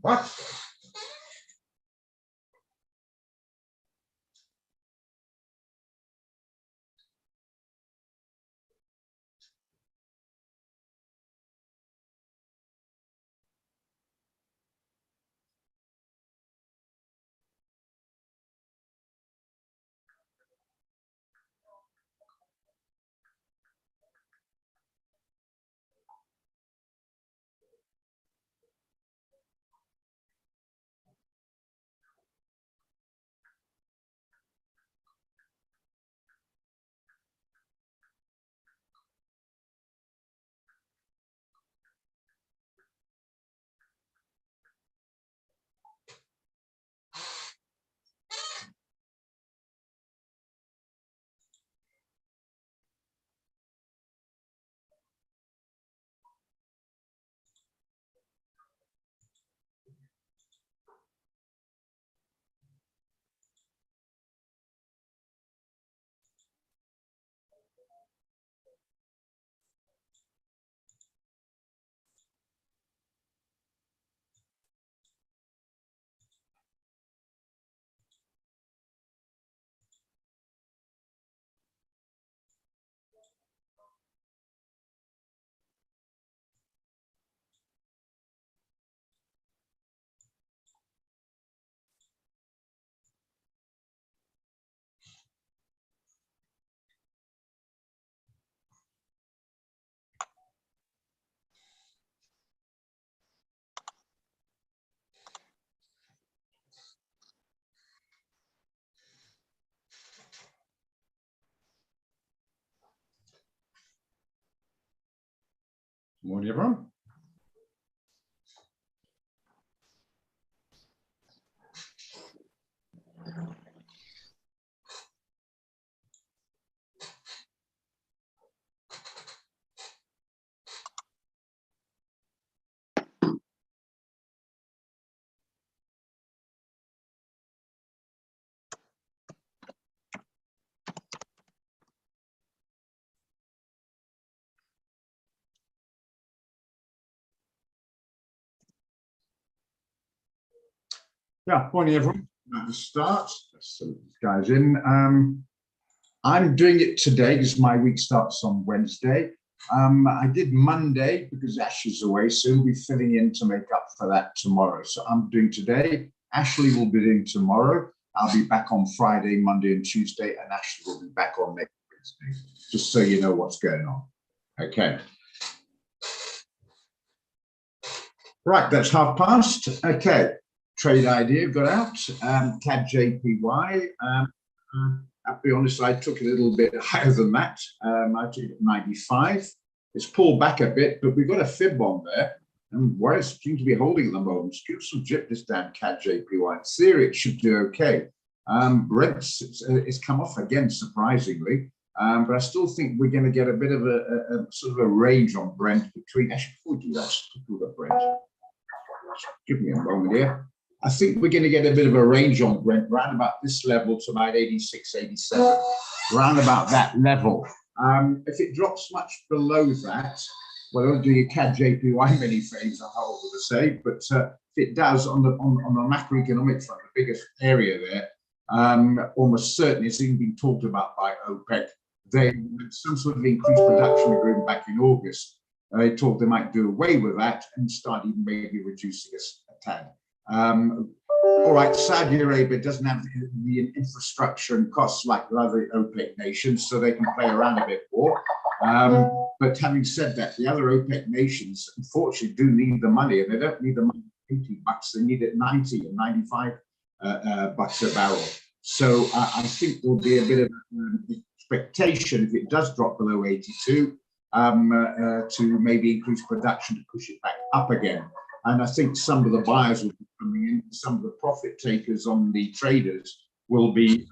What? Morning, everyone. Yeah, morning, everyone. At the start, let's see these guys in. I'm doing it today because my week starts on Wednesday. I did Monday because Ash is away, so he'll be filling in to make up for that tomorrow. So I'm doing today. Ashley will be doing tomorrow. I'll be back on Friday, Monday, and Tuesday, and Ashley will be back on next Wednesday, just so you know what's going on. Okay. Right, that's 1:30. Okay. Trade idea got out, CAD JPY. I'll be honest, I took a little bit higher than that. I took it at 95. It's pulled back a bit, but we've got a fib on there. And where it seems to be holding at the moment, give some jip this down CAD JPY. In theory, it should do okay. Brent it's come off again, surprisingly. But I still think we're going to get a bit of a sort of a range on Brent between. Actually, before we do that, let's look at Brent. Give me a moment here. I think we're going to get a bit of a range on Brent, around about this level to about 86, 87, around about that level. If it drops much below that, well, don't do your CAD JPY many frames, I'm horrible to say, but if it does on the macroeconomic front, the biggest area there, almost certainly it's even been talked about by OPEC. They had some sort of increased production agreement back in August. They thought they might do away with that and start even maybe reducing a tad. All right, Saudi Arabia doesn't have the infrastructure and costs like the other OPEC nations, so they can play around a bit more. But having said that, the other OPEC nations, unfortunately, do need the money, and they don't need the money at $80, they need it 90 and 95 bucks a barrel. So I think there'll be a bit of expectation if it does drop below 82 to maybe increase production to push it back up again. And I think some of the buyers will be coming in, some of the profit takers on the traders will be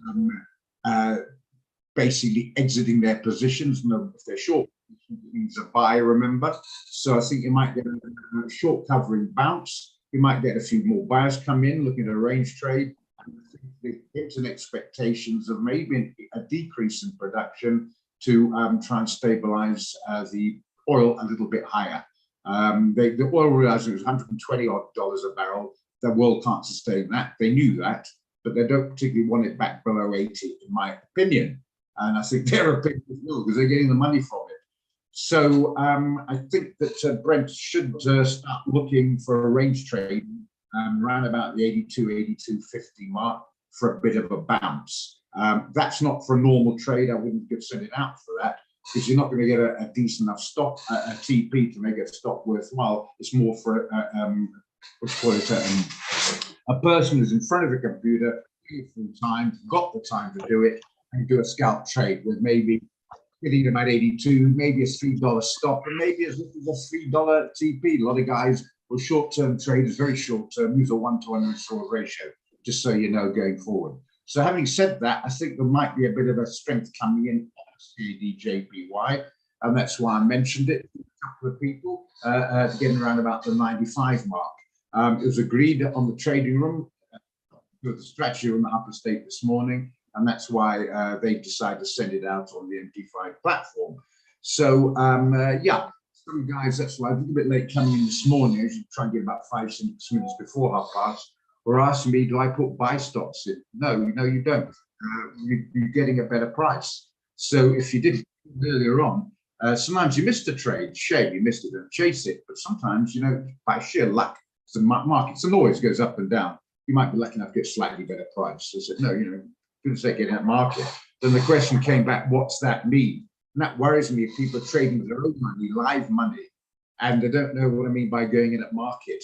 basically exiting their positions. No, if they're short, it means a buy, remember. So I think you might get a short covering bounce. You might get a few more buyers come in looking at a range trade. And I think the hints expectations of maybe a decrease in production to try and stabilize the oil a little bit higher. The oil realizing was $120 odd a barrel. The world can't sustain that. They knew that, but they don't particularly want it back below 80, in my opinion. And I think their opinion is no, because they're getting the money from it. So I think that Brent should start looking for a range trade around about the 82, 82.50 mark for a bit of a bounce. That's not for a normal trade. I wouldn't send it out for that, because you're not going to get a decent enough stock, a TP to make a stock worthwhile. It's more for a person who's in front of a computer full time, got the time to do it, and do a scalp trade with maybe hitting about 82, maybe a $3 stop, and maybe as little as a $3 TP. A lot of guys or short-term traders, very short-term, use a 1-to-1 sort of ratio, just so you know going forward. So having said that, I think there might be a bit of a strength coming in CAD-JPY, and that's why I mentioned it to a couple of people, getting around about the 95 mark. It was agreed on the trading room with the strategy room at Upper State this morning, and that's why they decided to send it out on the MT5 platform. So yeah, some guys, that's why I was a little bit late coming in this morning. I usually try and get about 5-6 minutes before 1:30. Were asking me, do I put buy stops in? No, you don't. You're getting a better price. So if you did earlier on, sometimes you missed a trade. Shame you missed it, don't chase it. But sometimes, by sheer luck, the markets always goes up and down. You might be lucky enough to get slightly better price. So I said, no, couldn't say getting that market. Then the question came back, what's that mean? And that worries me if people are trading with their own money, live money, and they don't know what I mean by going in at market.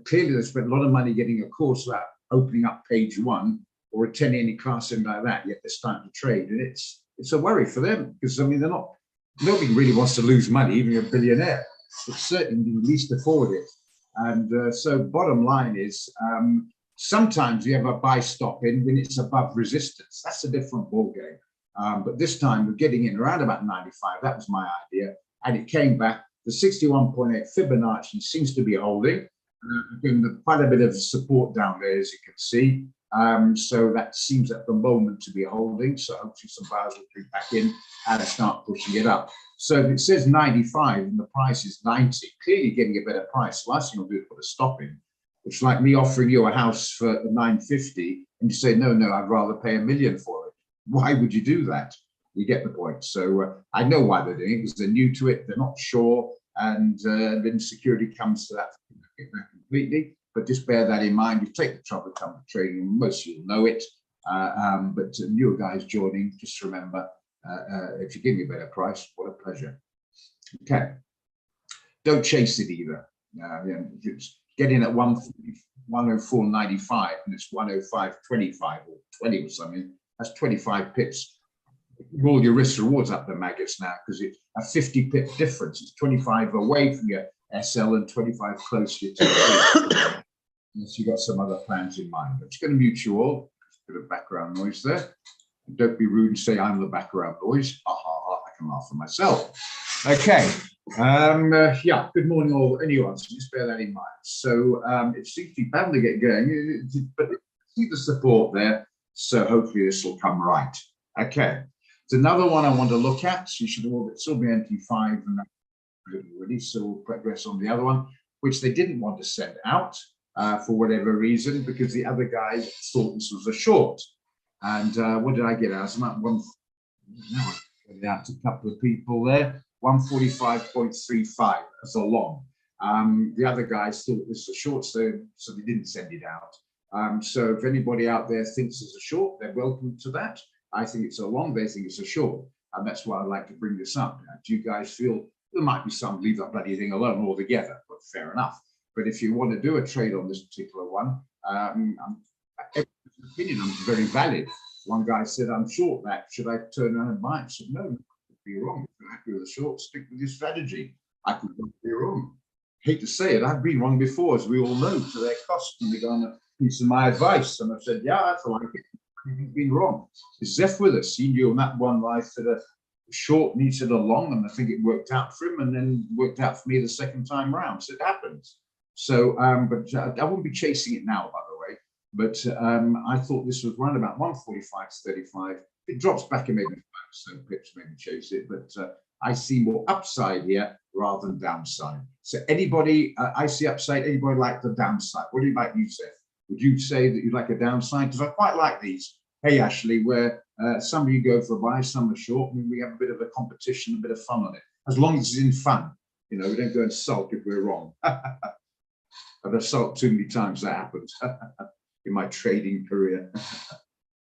Clearly, they spent a lot of money getting a course about opening up page 1 or attending any class in like that, yet they're starting to trade. And it's a worry for them, because, I mean, nobody really wants to lose money, even a billionaire, but certainly the least afford it. And so bottom line is, sometimes you have a buy stop in when it's above resistance. That's a different ballgame. But this time we're getting in around about 95. That was my idea. And it came back. The 61.8 Fibonacci seems to be holding. Quite a bit of support down there, as you can see. So that seems at the moment to be holding. So hopefully some buyers will be back in and start pushing it up. So if it says 95 and the price is 90, clearly getting a better price. Last thing I'll do is put a stop in. It's like me offering you a house for 950 and you say, no, I'd rather pay $1 million for it. Why would you do that? You get the point. So I know why they're doing it, because they're new to it, they're not sure, and then security comes to that completely. But just bear that in mind. You take the trouble to come to trading, most of you know it. But newer guys joining, just remember, if you give me a better price, what a pleasure. Okay. Don't chase it either. Just get in at 104.95 and it's 105.25 or 20 or something. That's 25 pips. Roll your risk rewards up the maggots now, because it's a 50 pip difference. It's 25 away from your SL and 25 close to your TP. Unless you've got some other plans in mind. I'm just going to mute you all. Just a bit of background noise there. And don't be rude and say I'm the background noise. Ha ha ha, I can laugh for myself. Okay. Yeah, good morning all. Anyone, so just bear that in mind. So it seems to be bound to get going, but see the support there. So hopefully this will come right. Okay. It's another one I want to look at. So you should all still be NT5 and already. So we'll progress on the other one, which they didn't want to send out for whatever reason, because the other guys thought this was a short. And what did I get out? I'm at one. No, I get out to a couple of people there. 145.35 as a long. The other guys thought this was a short, so they didn't send it out. So if anybody out there thinks it's a short, they're welcome to that. I think it's a long, they think it's a short. And that's why I'd like to bring this up. Do you guys feel there might be some leave that bloody thing alone altogether, but fair enough. But if you want to do a trade on this particular one, opinion was very valid. One guy said, I'm short that. Should I turn around and buy it? I said, no, you're wrong. If you're happy with the short, stick with your strategy. I could be wrong. Hate to say it, I've been wrong before, as we all know, to their cost. And they go on a piece of my advice. And I said, yeah, that's all right. You've been wrong. Is Zeph with us? He knew on that one, I said a short and he said a long, and I think it worked out for him, and then worked out for me the second time round. So it happens. So, but I won't be chasing it now, by the way. But I thought this was around about 145 to 35. If it drops back in maybe 5 pips, maybe chase it. But I see more upside here rather than downside. So anybody, I see upside, anybody like the downside? What do you like, Yusef? Would you say that you'd like a downside? Because I quite like these. Hey, Ashley, where some of you go for a buy, some are short, and we have a bit of a competition, a bit of fun on it. As long as it's in fun. You know, we don't go and sulk if we're wrong. I've sulked too many times that happens in my trading career.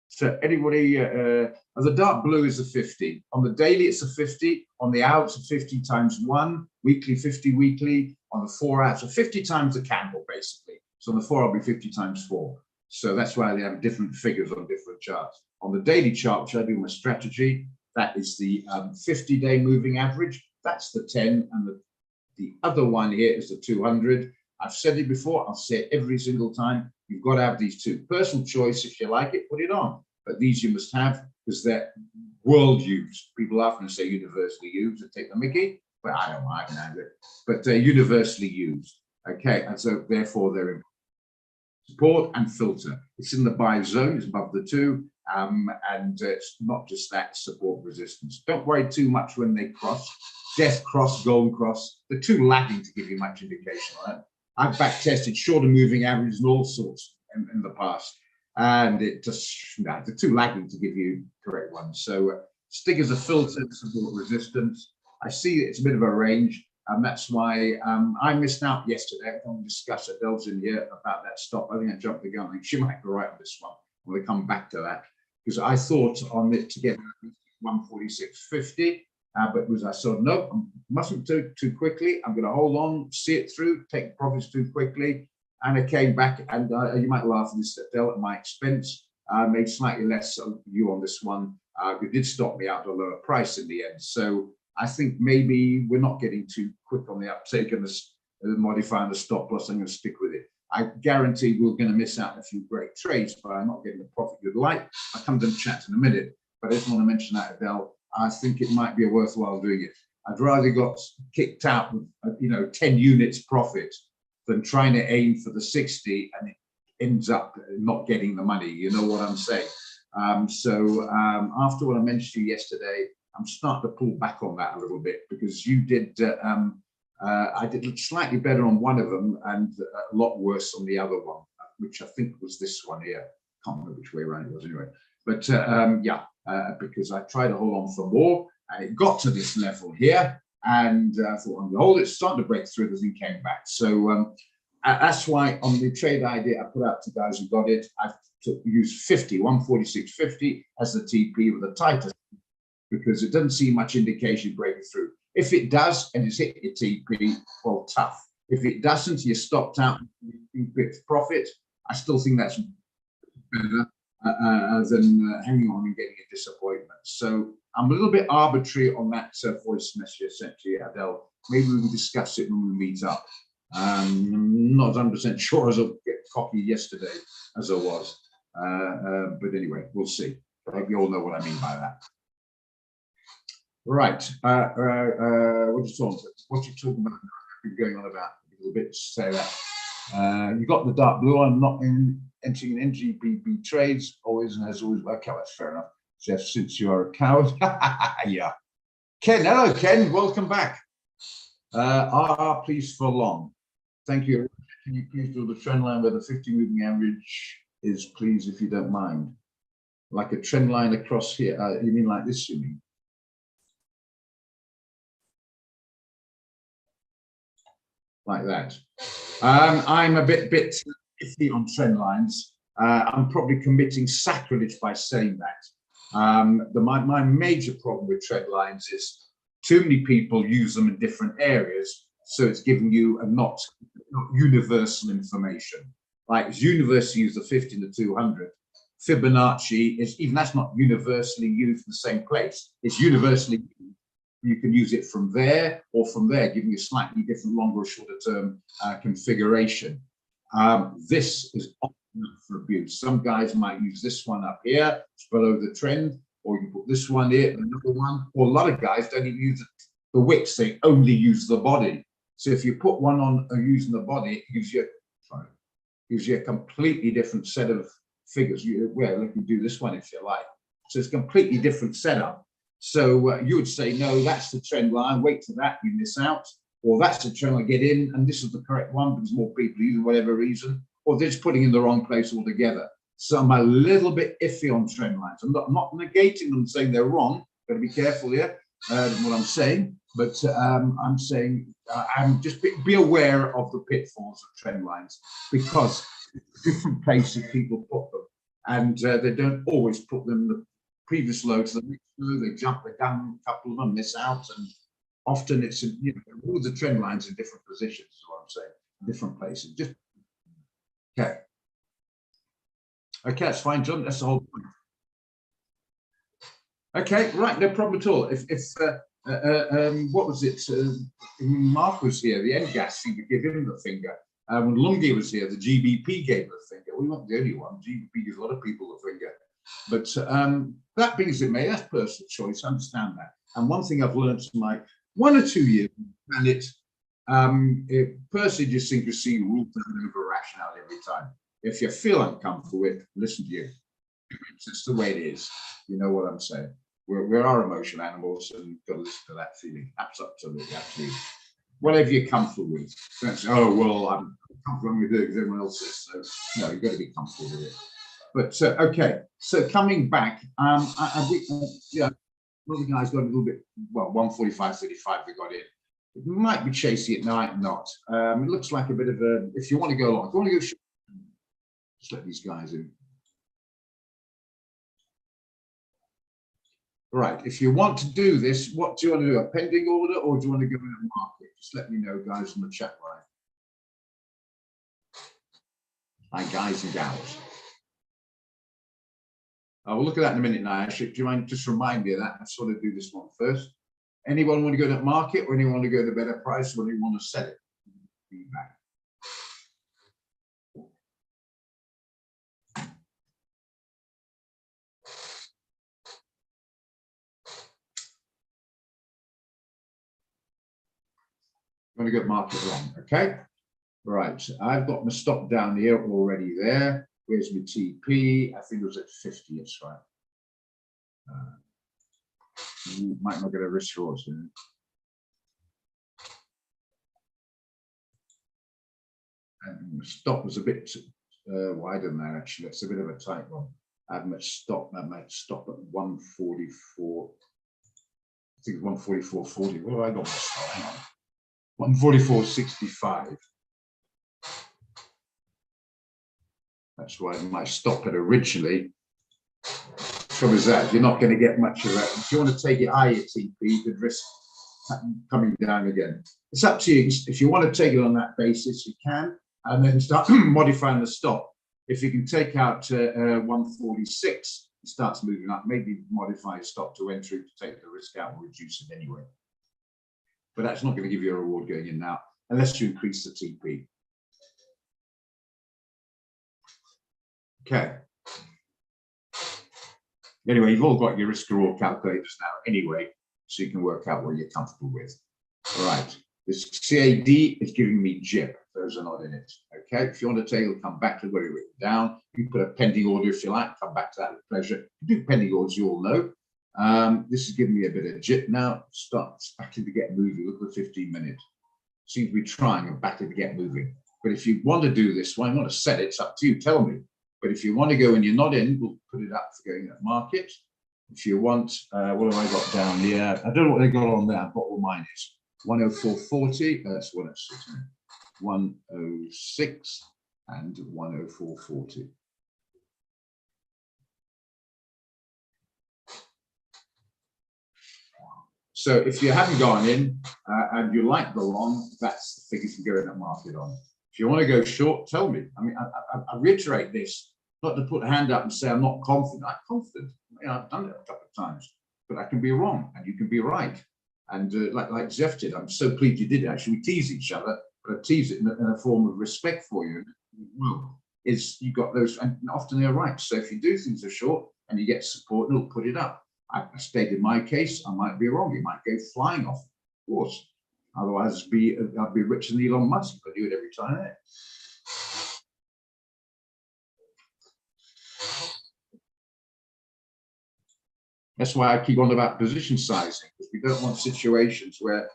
So anybody, the dark blue is a 50. On the daily, it's a 50. On the hour, it's a 50 times 1. Weekly, 50 weekly. On the 4 hours, so 50 times the candle, basically. So on the 4, I'll be 50 times 4. So that's why they have different figures on different charts. On the daily chart, which I do my strategy, that is the 50-day moving average. That's the 10. And the other one here is the 200. I've said it before. I'll say it every single time. You've got to have these two. Personal choice, if you like it, put it on. But these you must have because they're world used. People often say universally used and take the mickey, but I don't know, I can handle it. But they're universally used. Okay, and so therefore they're in support and filter. It's in the buy zone, it's above the 2, and it's not just that, support resistance. Don't worry too much when they cross. Death cross, golden cross, they're too lagging to give you much indication on it. I've back tested shorter moving averages and all sorts in the past, and it just, they're too lagging to give you correct ones. So stick as a filter, support resistance. I see it's a bit of a range, and that's why I missed out yesterday. I don't discuss it. Adele's in here about that stop. I think I jumped the gun. I think she might be right on this one. I'm going to come back to that because I thought on it to get 146.50. But was I saw, no, I mustn't do too quickly. I'm going to hold on, see it through, take profits too quickly. And I came back, and you might laugh at this, Adele, at my expense. Made slightly less of you on this one. It did stop me out at a lower price in the end. So I think maybe we're not getting too quick on the uptake and modifying the stop loss. I'm going to stick with it. I guarantee we're going to miss out on a few great trades by not getting the profit you'd like. I'll come to the chat in a minute, but I just want to mention that, Adele. I think it might be worthwhile doing it. I'd rather got kicked out with 10 units profit than trying to aim for the 60 and it ends up not getting the money. You know what I'm saying? So after what I mentioned to you yesterday, I'm starting to pull back on that a little bit because you did. I did slightly better on one of them and a lot worse on the other one, which I think was this one here. Can't remember which way around it was anyway. But yeah. Because I tried to hold on for more, and it got to this level here, and I thought, I'm going to hold it, starting to break through, the thing came back. So that's why on the trade idea I put out to guys who got it, I've used 146.50 as the TP with the tightest, because it doesn't see much indication breaking through. If it does, and it's hit your TP, well, tough. If it doesn't, you're stopped out, you picked profit. I still think that's better than hanging on and getting a disappointment. So I'm a little bit arbitrary on that voice message I sent to you, Adele. Maybe we can discuss it when we meet up. I'm not 100% sure as I'll get cocky yesterday as I was. But anyway, we'll see. I hope you all know what I mean by that. Right. What you talking about? I've been going on about a little bit to say that. You got the dark blue. I'm not entering in NGBB trades always and has always. Okay, that's fair enough. Jeff, since you are a coward. Yeah. Ken, hello, Ken. Welcome back. Please for long. Thank you. Can you please do the trend line where the 50 moving average is, please, if you don't mind? Like a trend line across here. You mean like this, you mean? Like that. I'm a bit iffy on trend lines. I'm probably committing sacrilege by saying that. My major problem with trend lines is too many people use them in different areas, so it's giving you a not universal information. Like it's universal use the 50 and the 200, Fibonacci is, even that's not universally used in the same place. It's universally used. You can use it from there or from there, giving you a slightly different longer or shorter term configuration. This is often for abuse. Some guys might use this one up here, it's below the trend, or you can put this one here, another one, or a lot of guys don't even use the wicks, they only use the body. So if you put one on using the body, it gives you a completely different set of figures. Well, you can do this one if you like. So it's a completely different setup. So you would say, no, that's the trend line, wait till that, you miss out. Or that's the trend line, get in, and this is the correct one, because more people use it for whatever reason. Or they're just putting in the wrong place altogether. So I'm a little bit iffy on trend lines. I'm not negating them, saying they're wrong. Got to be careful here, what I'm saying. But I'm saying, I'm just be aware of the pitfalls of trend lines, because different places people put them, and they don't always put them the previous low to the next low. They jump the gun, a couple of them miss out, and often it's all the trend lines in different positions. Is what I'm saying, different places. Just okay, that's fine, John. That's the whole point. Okay, right, no problem at all. If what was it? Mark was here. The NGAS seemed to give him the finger. When Lungi was here, the GBP gave the finger. We weren't the only one. GBP gives a lot of people the finger. But that being as it may, that's personal choice. I understand that. And one thing I've learned from my 1 or 2 years on the planet, personal idiosyncrasy rules over rationality every time. If you feel uncomfortable with, listen to you. It's the way it is. You know what I'm saying? We are emotional animals, and you've got to listen to that feeling. Absolutely. Whatever you're comfortable with. Don't say, oh, well, I'm comfortable with it because everyone else is. So, no, you've got to be comfortable with it. But, okay, so coming back, yeah, one of the guys got a little bit, well, 145.35 they got in. It might be chasing it, might not. It looks like a bit of a, if you want to go long, if you want to go short, just let these guys in. Right, if you want to do this, what do you want to do? A pending order, or do you want to go in a market? Just let me know, guys, on the chat line. Hi, guys and gals. We'll look at that in a minute now. Actually, do you mind just remind me of that? I just want to do this one first. Anyone want to go to market, or anyone want to go to a better price, or anyone want to sell it? Feedback. I'm going to go market long, okay? Right, I've got my stop down here already there. Where's my TP? I think it was at 50, that's right. You might not get a risk reward soon. And the stop was a bit wider than that, actually. That's a bit of a tight one. I might stop at 144. I think it's 144.40. What have I got? Hang on. 144.65. That's why my stop it originally. Trouble is that you're not going to get much of that. If you want to take it higher TP, you could risk coming down again. It's up to you. If you want to take it on that basis, you can, and then start modifying the stop. If you can take out 146, it starts moving up. Maybe modify stop to entry to take the risk out or reduce it anyway. But that's not going to give you a reward going in now, unless you increase the TP. Okay. Anyway, you've all got your risk reward calculators now anyway, so you can work out what you're comfortable with. All right. This CAD is giving me JIP. Those are not in it. Okay. If you want to take it, come back to where you written down. You can put a pending order if you like. Come back to that with pleasure. You do pending orders, you all know. This is giving me a bit of JIP now. Starts back to get moving. Look at the 15 minutes. Seems to be trying and back to get moving. But if you want to do this, why not set it? It's up to you. Tell me. But if you want to go and you're not in, we'll put it up for going at market. If you want, what have I got down here? I don't know what they got on there. I've got all mine is 104.40. That's 106. 106 and 104.40. So if you haven't gone in and you like the long, that's the figures you go in at market on. If you want to go short, tell me. I mean, I reiterate this. Not to put a hand up and say, I'm not confident. I'm confident. I've done it a couple of times, but I can be wrong and you can be right. And like Zeph did, I'm so pleased you did it. Actually, we tease each other, but I tease it in a form of respect for you. Well, you got those, and often they're right. So if you do things are short and you get support, it'll put it up. I stated in my case, I might be wrong. It might go flying off, of course. Otherwise, I'd be richer than Elon Musk if I do it every time. That's why I keep on about position sizing, because we don't want situations where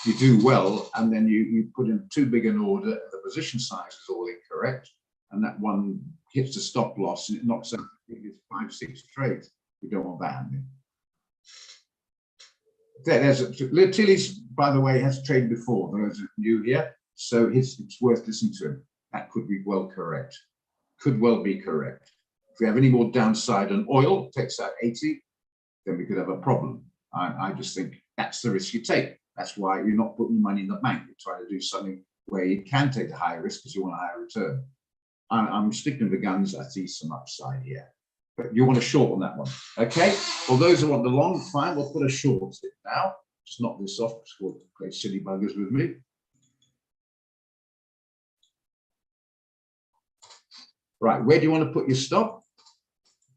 you do well and then you put in too big an order and the position size is all incorrect, and that one hits the stop loss and it knocks out 5-6 trades. We don't want that happening. Tilly's, by the way, has traded before. Those are new here, so it's worth listening to him. That could be well correct. Could well be correct. If we have any more downside on oil, takes out 80, then we could have a problem. I just think that's the risk you take. That's why you're not putting money in the bank. You're trying to do something where you can take a higher risk because you want a higher return. I'm sticking to the guns. I see some upside here. But you want a short on that one, okay? Well, those who want the long, fine, we'll put a short in now. Just knock this off because we'll play silly buggers with me. Right, where do you want to put your stop?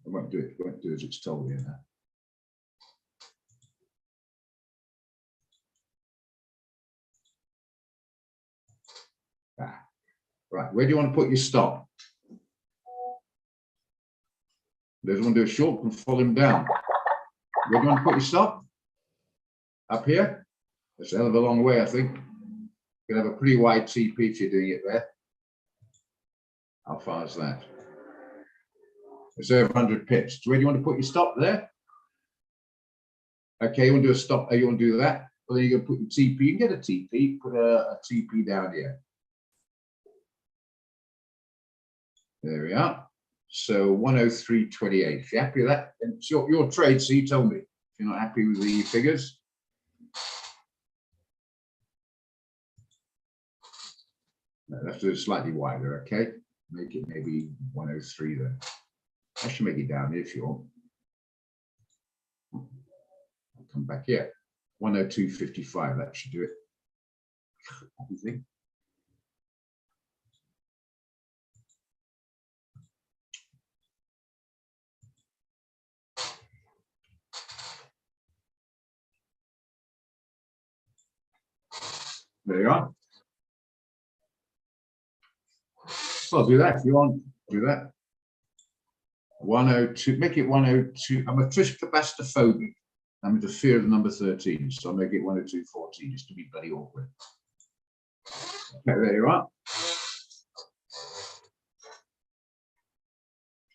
I won't do it. I won't do as it's told here now. Right, where do you want to put your stop? Those who want to do a short can follow him down. Where do you want to put your stop? Up here? That's a hell of a long way, I think. You can have a pretty wide TP if you're doing it there. How far is that? It's over 100 pips. Where do you want to put your stop there? Okay, you want to do a stop, you want to do that? Well, then you're going to put your TP. You can get a TP, put a TP down here. There we are. So 103.28. If you're happy with that, it's your trade, so you tell me. If you're not happy with the figures. No, let's do it slightly wider, okay? Make it maybe 103 then. I should make it down here if you want. I'll come back here. 102.55, that should do it. What do you think? There you are. I'll do that if you want. Do that. 102. Make it 102. I'm a Trish capacitophobic. I'm into fear of the number 13, so I'll make it 102.14 just to be bloody awkward. Okay, there you are.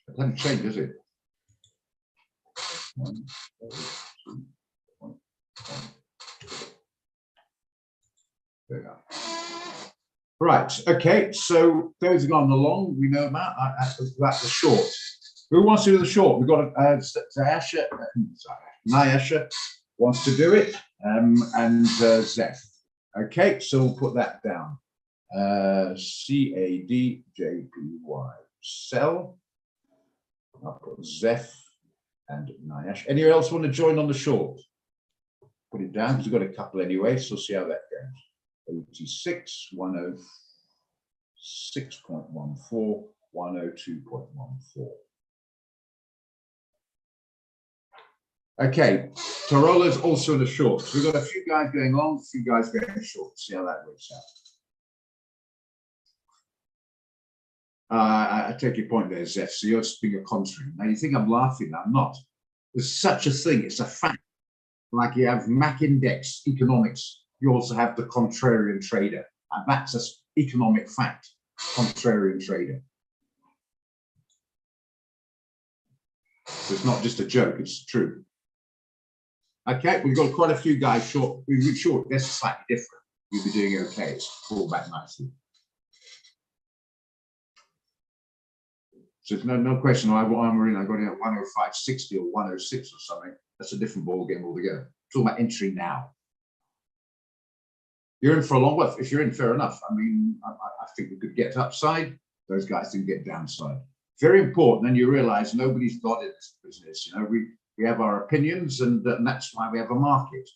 It hasn't changed, has it? 1, 2, 1, 1. There you are. Right, okay, so those have gone along, we know about that's the short. Who wants to do the short? We've got Nyasha wants to do it, and Zeph. Okay, so we'll put that down. CADJPY, sell. I'll put Zeph and Nyash. Anyone else want to join on the short? Put it down because we've got a couple anyway, so we'll see how that goes. 86, 106.14, 102.14. Okay, Torola's also in the short. So we've got a few guys going long, a few guys going short. See how that works out. I take your point there, Zeph. So you're being a contrary. Now you think I'm laughing. I'm not. There's such a thing. It's a fact. Like you have Mac Index economics. You also have the contrarian trader. And that's an economic fact. Contrarian trader. So it's not just a joke. It's true. Okay, we've got quite a few guys short. We're short. This is slightly different. You'll be doing okay. It's fall back nicely. So there's no question. I'm in. I got in at 105.60 or 106 or something. That's a different ball game altogether. Talking about entry now. You're in for a long while. If you're in, fair enough. I mean, I think we could get upside. Those guys didn't get downside. Very important. And you realize nobody's God in this business. You know, we have our opinions, and that's why we have a market.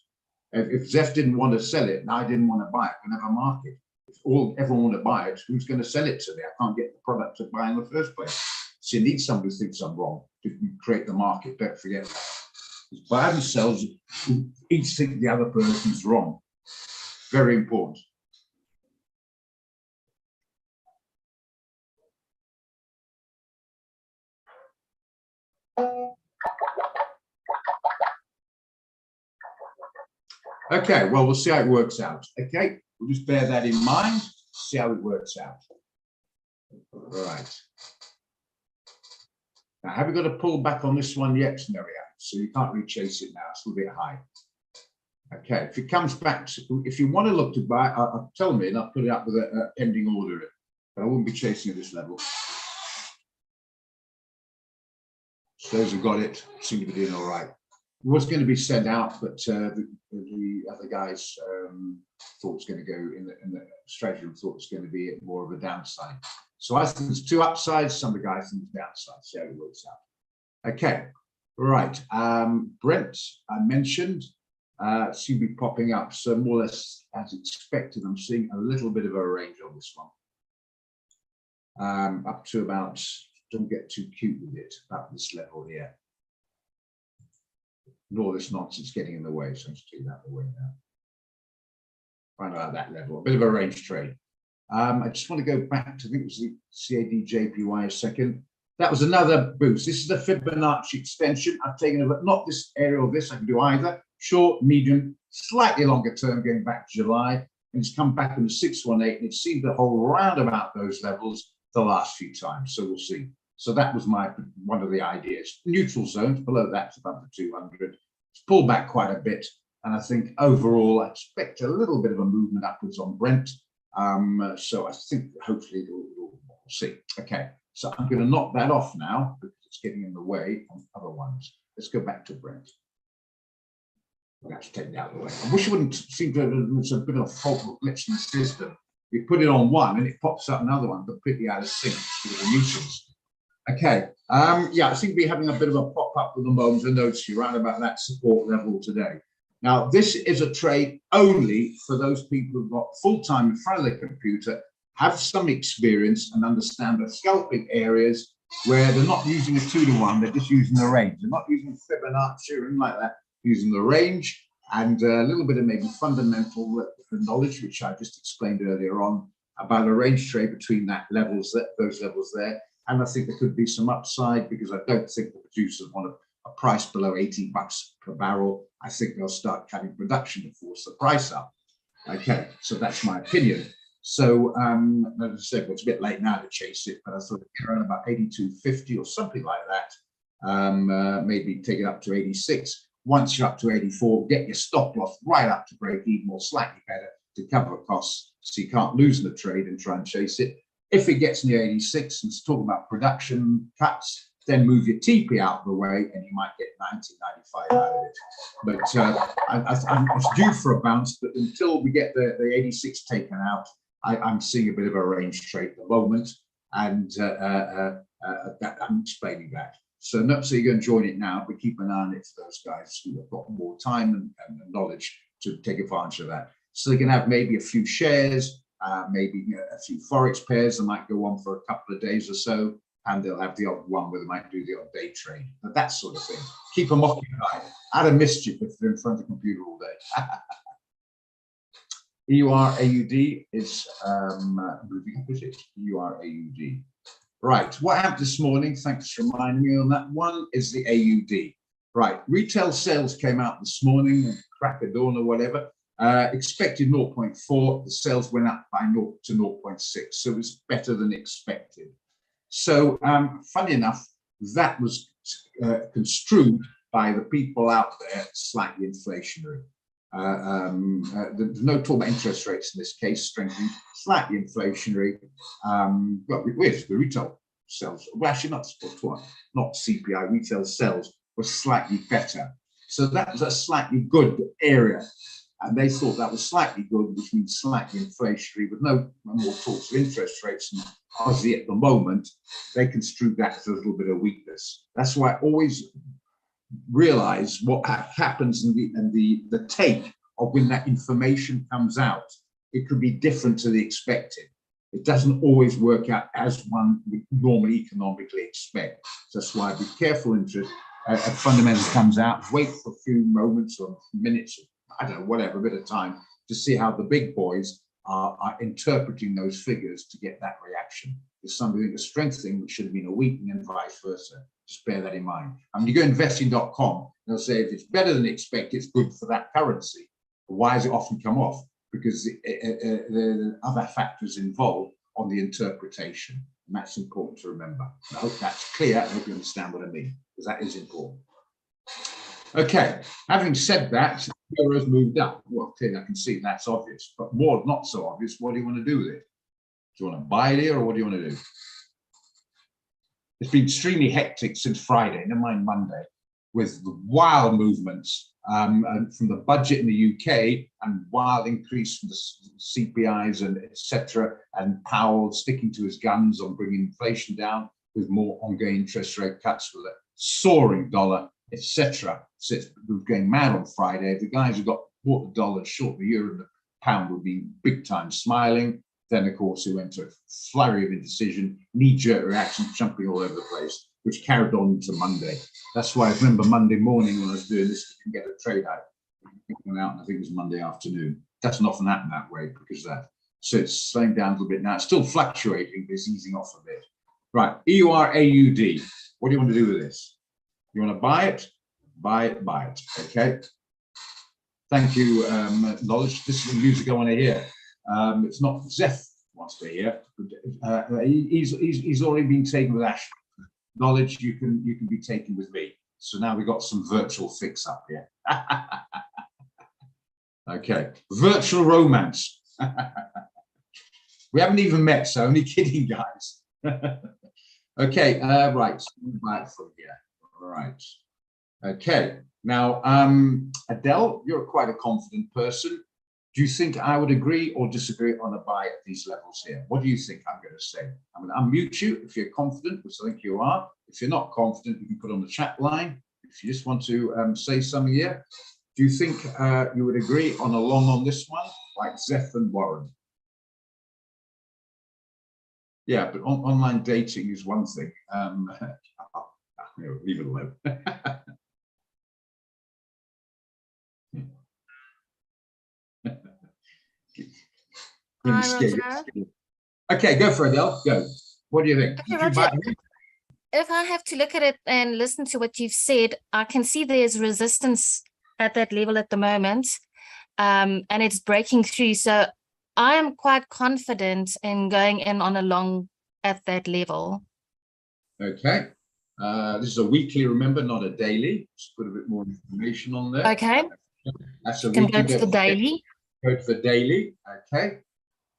If Zeph didn't want to sell it and I didn't want to buy it, we have a market. If everyone want to buy it, who's going to sell it to me? I can't get the product to buy in the first place. So you need somebody who thinks I'm wrong to create the market. Don't forget that. Because buyers and sellers each think the other person's wrong. Very important. Okay, well, we'll see how it works out. Okay, we'll just bear that in mind, see how it works out. Right. Now, have we got a pull back on this one yet? No, we haven't. So you can't rechase it now. It's a little bit high. Okay, if it comes back, if you want to look to buy, tell me and I'll put it up with a pending order. But I wouldn't be chasing at this level. So those who got it seem to be doing all right. It was going to be sent out, but the other guys thought it was going to go in the strategy, thought it was going to be more of a downside. So I think there's two upsides, some of the guys think it's downside. See how it works out. Okay, right. Brent, I mentioned, seem to be popping up. So more or less as expected, I'm seeing a little bit of a range on this one. Up to about, don't get too cute with it, about this level here. And all this nonsense getting in the way, so let's take that away now. Right about that level, a bit of a range trade. I just want to go back to, I think it was the CAD-JPY a second. That was another boost. This is a Fibonacci extension. I've taken over, not this area or this, I can do either. Short, medium, slightly longer term going back to July. And it's come back in the 618 and it seemed to hold around about those levels the last few times. So we'll see. So that was one of the ideas. Neutral zones, below that's above the 200. It's pulled back quite a bit. And I think overall, I expect a little bit of a movement upwards on Brent. So I think hopefully we'll see. Okay, so I'm going to knock that off now because it's getting in the way on other ones. Let's go back to Brent. I'm going to take that out of the way. I wish it wouldn't seem to have a bit of a fault or glitch in the system. You put it on one and it pops up another one completely out of sync with the nuisance. Okay, yeah, I seem to be having a bit of a pop up with the moments and notes around about that support level today. Now, this is a trade only for those people who've got full time in front of the computer, have some experience and understand the scalping areas where they're not using a 2-to-1, they're just using the range. They're not using Fibonacci or anything like that, using the range and a little bit of maybe fundamental knowledge, which I just explained earlier on about a range trade between those levels there. And I think there could be some upside because I don't think the producers want a price below $80 per barrel. I think they'll start cutting production to force the price up. Okay, so that's my opinion. So as I said, well, it's a bit late now to chase it, but I thought around about 82.50 or something like that. Maybe take it up to 86. Once you're up to 84, get your stop loss right up to break even or slightly better to cover costs, so you can't lose in the trade and try and chase it. If it gets near 86 and talk about production cuts, then move your TP out of the way and you might get 90, 95 out of it. But it's due for a bounce, but until we get the 86 taken out, I'm seeing a bit of a range trade at the moment, and I'm explaining that. So not so you're going to join it now, but keep an eye on it for those guys who have got more time and knowledge to take advantage of that. So they can have maybe a few shares, maybe a few forex pairs that might go on for a couple of days or so, and they'll have the odd one where they might do the odd day trade, but that sort of thing. Keep them occupied, out of mischief if they're in front of the computer all day. EUR-AUD is moving up, is it? EUR-AUD. Right, what happened this morning, thanks for reminding me on that one, is the AUD. Right, retail sales came out this morning, crack of dawn or whatever. Expected 0.4, the sales went up by 0 to 0.6, so it was better than expected. So funny enough, that was construed by the people out there slightly inflationary. There's no talk about interest rates in this case, strengthening, slightly inflationary. Well, where's the retail sales? Well, actually, not CPI, retail sales were slightly better. So that was a slightly good area. And they thought that was slightly good, which means slightly inflationary, with no more talks of interest rates and Aussie at the moment. They construed that as a little bit of weakness. That's why I always realize what happens in the take of when that information comes out. It could be different to the expected. It doesn't always work out as one would normally economically expect. So that's why be careful into a fundamental comes out, wait for a few moments or minutes, I don't know, whatever, a bit of time to see how the big boys are interpreting those figures to get that reaction. If something that's strengthening, which should have been a weakening, and vice versa. Just bear that in mind. I mean, you go investing.com, they'll say if it's better than expected, it's good for that currency. Why does it often come off? Because the other factors involved on the interpretation. And that's important to remember. I hope that's clear. I hope you understand what I mean, because that is important. Okay, having said that, the euro's moved up. Well, clearly I can see that's obvious, but more not so obvious. What do you want to do with it? Do you want to buy it here, or what do you want to do? It's been extremely hectic since Friday, never mind Monday, with the wild movements from the budget in the UK and wild increase from the CPIs and etc. And Powell sticking to his guns on bringing inflation down with more ongoing interest rate cuts with a soaring dollar, etc. So it was going mad on Friday. The guys who got bought the dollar short the euro and the pound would be big time smiling. Then, of course, it went to a flurry of indecision, knee-jerk reaction, jumping all over the place, which carried on into Monday. That's why I remember Monday morning when I was doing this, you can get a trade out. It went out, and I think it was Monday afternoon. Doesn't often happen that way because of that. So it's slowing down a little bit now. It's still fluctuating, but it's easing off a bit. Right, EUR-AUD. What do you want to do with this? You want to buy it? Buy it, buy it. Okay. Thank you, Knowledge. This is the music I want to hear. It's not Zeph wants to hear. He's already been taken with Ash. Knowledge, you can be taken with me. So now we've got some virtual fix up here. Okay, virtual romance. We haven't even met, so only kidding, guys. Okay, right. Back from here. All right. Okay. Now, Adele, you're quite a confident person. Do you think I would agree or disagree on a buy at these levels here? What do you think I'm going to say? I'm going to unmute you if you're confident, which I think you are. If you're not confident, you can put on the chat line. If you just want to say something here. Do you think you would agree on a long on this one, like Zeph and Warren? Yeah, but online dating is one thing. Leave it alone. Okay, go for it, Adele. Go. What do you think? Okay, Roger, if I have to look at it and listen to what you've said, I can see there's resistance at that level at the moment, and it's breaking through. So I am quite confident in going in on a long at that level. Okay. This is a weekly, remember, not a daily. Just put a bit more information on there. Okay. That's a can weekly. go to the daily. Go to the daily. Okay.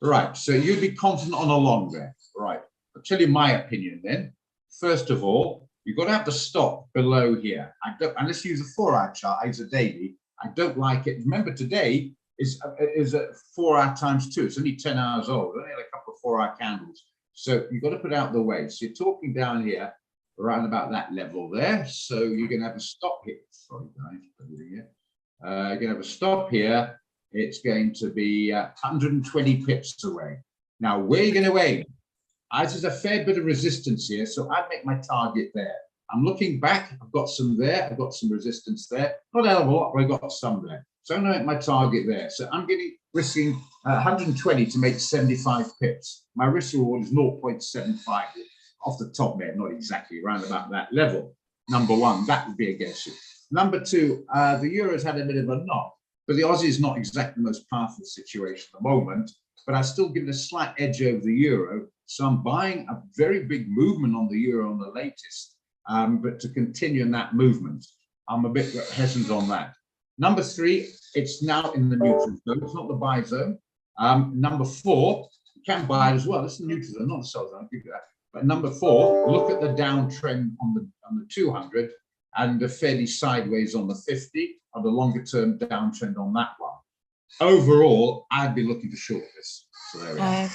Right. So you'd be confident on a long there. Right. I'll tell you my opinion then. First of all, you've got to have the stop below here. And let's use a 4-hour chart. I use a daily. I don't like it. Remember, today is a 4-hour times 2. It's only 10 hours old. I only had a couple of 4-hour candles. So you've got to put out the way. So you're talking down here, around about that level there. So you're going to have a stop here. Sorry, guys. You're going to have a stop here. It's going to be 120 pips away. Now, where are you going to aim? There's a fair bit of resistance here, so I'd make my target there. I'm looking back. I've got some there. I've got some resistance there. Not a hell of a lot, but I've got some there. So I'm going to make my target there. So I'm risking 120 to make 75 pips. My risk reward is 0.75 off the top there, not exactly around about that level. Number one, that would be against it. Number two, the euro's had a bit of a knock. But the Aussie is not exactly the most powerful situation at the moment, but I still give it a slight edge over the euro. So I'm buying a very big movement on the euro on the latest, but to continue in that movement, I'm a bit hesitant on that. Number three, it's now in the neutral zone. It's not the buy zone. Number four, you can buy it as well. It's the neutral zone, not the sell zone. I'll give you that. But number four, look at the downtrend on the 200 and the fairly sideways on the 50. Of the longer term downtrend on that one. overall, I'd be looking to short this. So there we are.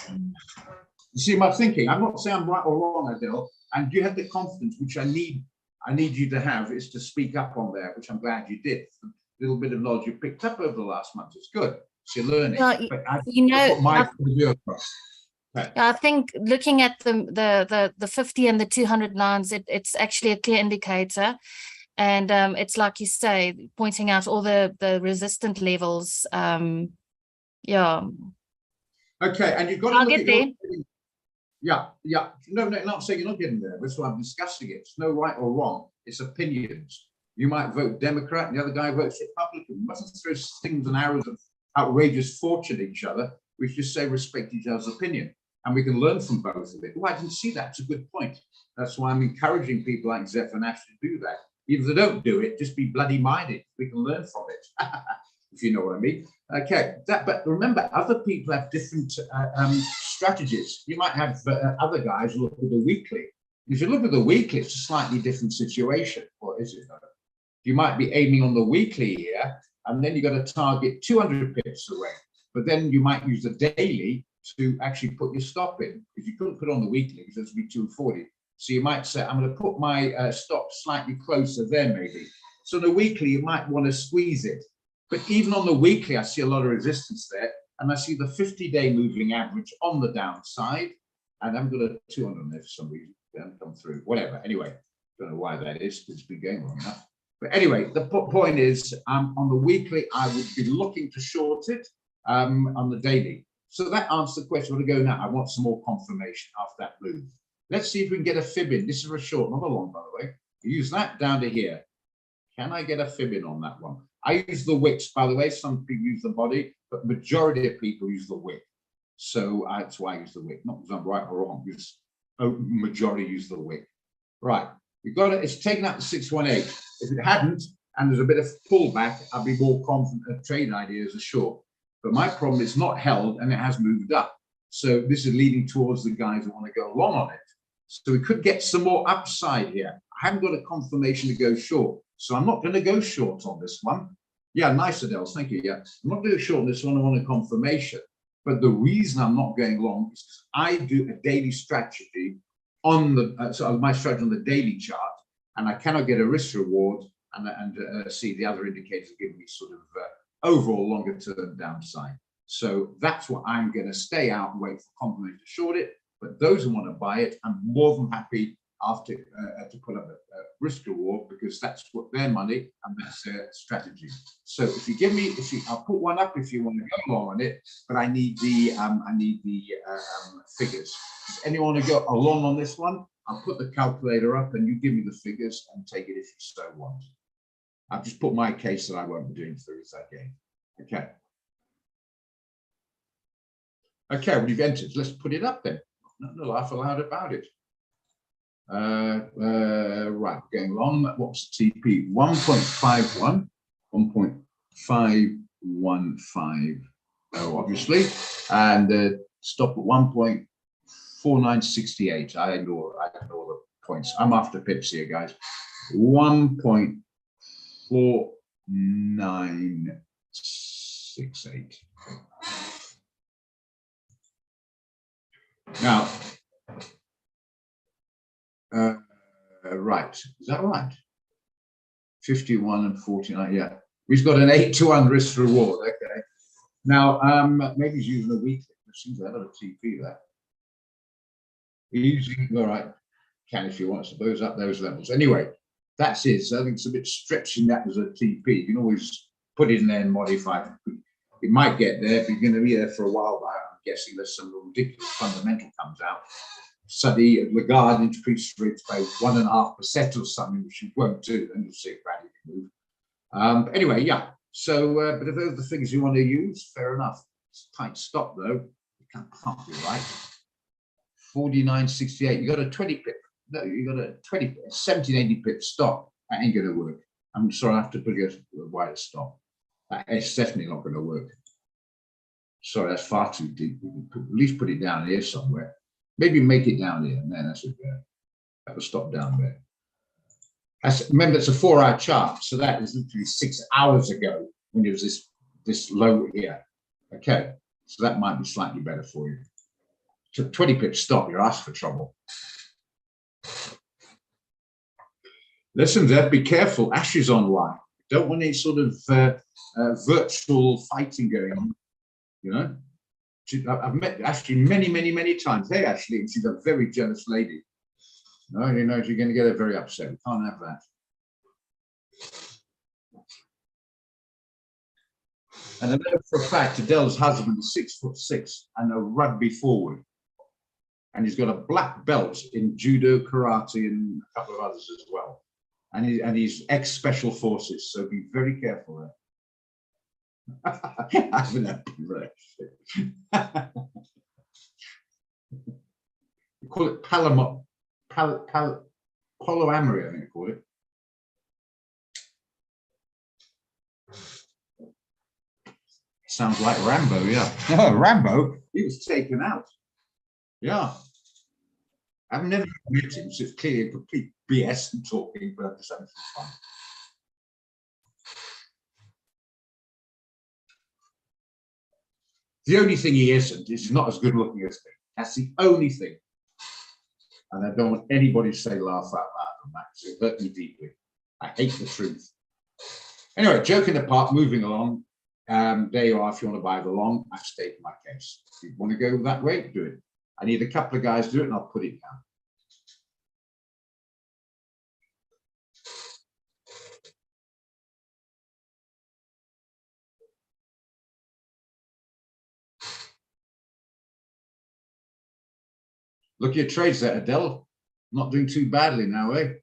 You see my thinking? I'm not saying I'm right or wrong, Adele. And you have the confidence, which I need you to have, is to speak up on there, which I'm glad you did. A little bit of knowledge you picked up over the last month. It's good. So you're learning. Yeah, but I you know, put my view across. Okay. I think looking at the 50 and the 200 lines, it's actually a clear indicator. And it's like you say, pointing out all the resistant levels. Yeah. Okay, and you've got to I'll look get at there. Yeah. No, not saying you're not getting there. That's why I'm discussing it. It's no right or wrong. It's opinions. You might vote Democrat, and the other guy votes Republican. You mustn't throw stings and arrows of outrageous fortune at each other. We should just say respect each other's opinion, and we can learn from both of it. Oh, I didn't see that. It's a good point. That's why I'm encouraging people like Zeph and Ash to do that. Even if they don't do it, just be bloody minded. We can learn from it, if you know what I mean. Okay, but remember, other people have different strategies. You might have other guys look at the weekly. If you look at the weekly, it's a slightly different situation. Or is it? You might be aiming on the weekly here, and then you've got to target 200 pips away. But then you might use the daily to actually put your stop in, because you couldn't put on the weekly because it's be 240. So you might say, I'm going to put my stop slightly closer there, maybe. So the weekly, you might want to squeeze it. But even on the weekly, I see a lot of resistance there. And I see the 50-day moving average on the downside. And I'm going to 200 there for some reason. They haven't come through. Whatever. Anyway, don't know why that is, because it's been going long enough. But anyway, the point is, on the weekly, I would be looking to short it on the daily. So that answers the question. Where to go now? I want some more confirmation after that move. Let's see if we can get a fib in. This is a short, not a long, by the way. Use that down to here. Can I get a fib in on that one? I use the wicks, by the way. Some people use the body, but majority of people use the wick. So that's why I use the wick. Not because I'm right or wrong. Because majority use the wick. Right. We've got it. It's taken out the 618. If it hadn't, and there's a bit of pullback, I'd be more confident a trade idea as a short. But my problem is not held and it has moved up. So this is leading towards the guys who want to go long on it. So we could get some more upside here. I haven't got a confirmation to go short. So I'm not going to go short on this one. Yeah, nice, Adele. Thank you. Yeah, I'm not going to short on this one. I want a confirmation. But the reason I'm not going long is because I do a daily strategy on the, so my strategy on the daily chart, and I cannot get a risk reward and see the other indicators giving me sort of overall longer term downside. So that's what I'm going to stay out and wait for confirmation to short it. But those who want to buy it, I'm more than happy after to put up a risk reward, because that's what their money and that's their strategy. So if you give me, I'll put one up if you want to go along on it, but I need the figures. Does anyone want to go along on this one? I'll put the calculator up and you give me the figures and take it if you so want. I've just put my case that I won't be doing figures again. Okay. Okay, well, you've entered. Let's put it up then. No laugh aloud about it. Right, going along. What's TP? 1.51, 1.515, obviously, and stop at 1.4968. I ignore the points. I'm after pips here, guys. 1.4968. Now, right, is that right? 51 and 49, yeah. We've got an 8-to-1 risk reward, okay. Now, maybe he's using a weekly. It seems a hell of a TP there. He's using, all right, can if you want, I suppose, up those levels. Anyway, that's it. So I think it's a bit stretching that as a TP. You can always put it in there and modify it. It might get there, but you're going to be there for a while. I'm guessing there's some ridiculous fundamental comes out. Suddenly, Lagarde increased rates by 1.5% or something, which you won't do, then you'll see it gradually move. But anyway, yeah. So, but if those are the figures you want to use, fair enough. It's a tight stop though. You can't be right. 49.68. You got a 20 pip. No, you got a 20, 1780 pip stop. That ain't going to work. I'm sorry, I have to put a wider stop. It's definitely not going to work. Sorry, that's far too deep. We can at least put it down here somewhere. Maybe make it down here, and then that's it. That will stop down there. Remember, it's a 4-hour chart, so that is literally 6 hours ago when there was this this low here. Okay, so that might be slightly better for you. So 20 pips stop, you're asked for trouble. Listen, Deb, be careful. Ash is online. Don't want any sort of virtual fighting going on. You know, I've met Ashley many times. Hey, Ashley, she's a very jealous lady. No, you know, you're going to get her very upset. We can't have that. And I know for a fact Adele's husband is 6'6" and a rugby forward. And he's got a black belt in judo, karate, and a couple of others as well. And he's ex-special forces, so be very careful there. We call it polyamory, I think we call it. Sounds like Rambo, yeah. Oh, Rambo, he was taken out. Yeah. I've never met him, so it's clearly a complete BS and talking, but I'm just having some fun. The only thing he isn't is he's not as good looking as me. That's the only thing. And I don't want anybody to say laugh out loud on that, because it hurt me deeply. I hate the truth. Anyway, joking apart, moving along. There you are. If you want to buy the long, I've stated my case. If you want to go that way, do it. I need a couple of guys to do it, and I'll put it down. Look at your trades there, Adele. Not doing too badly now, eh?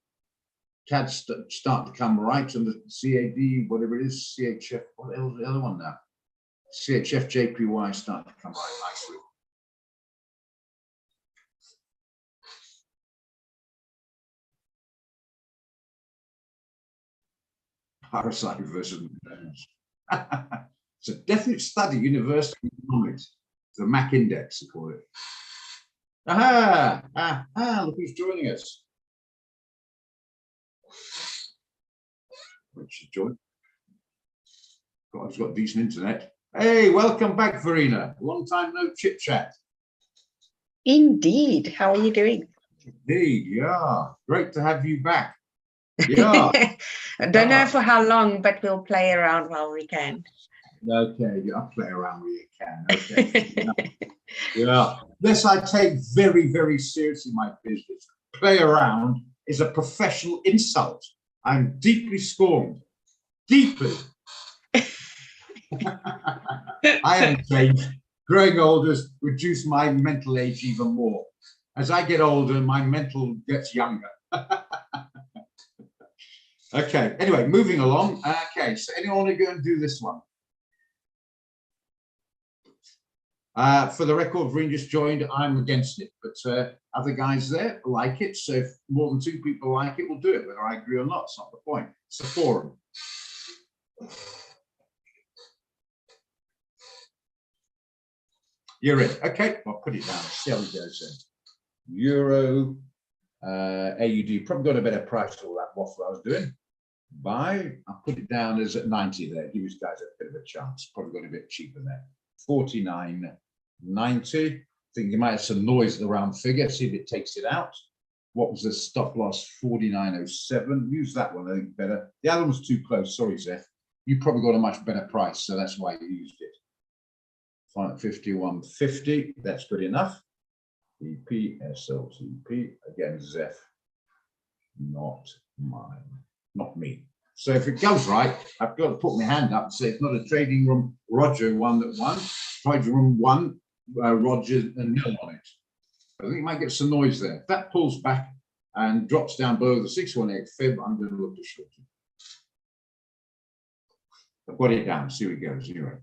CAD's starting to come right, and the CAD, whatever it is, CHF, what the hell's the other one now? CHF JPY starting to come right nicely. Parasite versus it's a definite study, University of Economics, the MAC index, they call it. Look who's joining us. She's joined. I've got decent internet. Hey, welcome back, Verena. Long time no chit chat. Indeed. How are you doing? Indeed, yeah. Great to have you back. Yeah. I don't know for how long, but we'll play around while we can. Okay, I'll play around where you can. Okay. Yeah. This I take very, very seriously, my business. Play around is a professional insult. I'm deeply scorned. Deeply. I haven't changed. Growing older has reduced my mental age even more. As I get older, my mental gets younger. Okay, anyway, moving along. Okay, so anyone want to go and do this one? For the record, Vereen just joined. I'm against it, but other guys there like it. So if more than 2 people like it, we'll do it. Whether I agree or not, it's not the point. It's a forum. You're in. Okay, I'll put it down. See how it goes then. Euro, AUD. Probably got a better price for all that waffle I was doing. Buy. I'll put it down as at 90 there. Give these guys a bit of a chance. Probably got a bit cheaper there. 49.90. I think you might have some noise at the round figure. See if it takes it out. What was the stop loss? 49.07. Use that one, I think, better. The other one was too close. Sorry, Zeph. You probably got a much better price, so that's why you used it. 51.50. That's good enough. EP, SLTP. Again, Zeph. Not mine. Not me. So if it goes right, I've got to put my hand up and say it's not a trading room Roger one that won. Trading room one, Roger and nil on it. I think you might get some noise there. If that pulls back and drops down below the 618 fib, I'm going to look to short it. I've got it down. See where it goes. Anyway.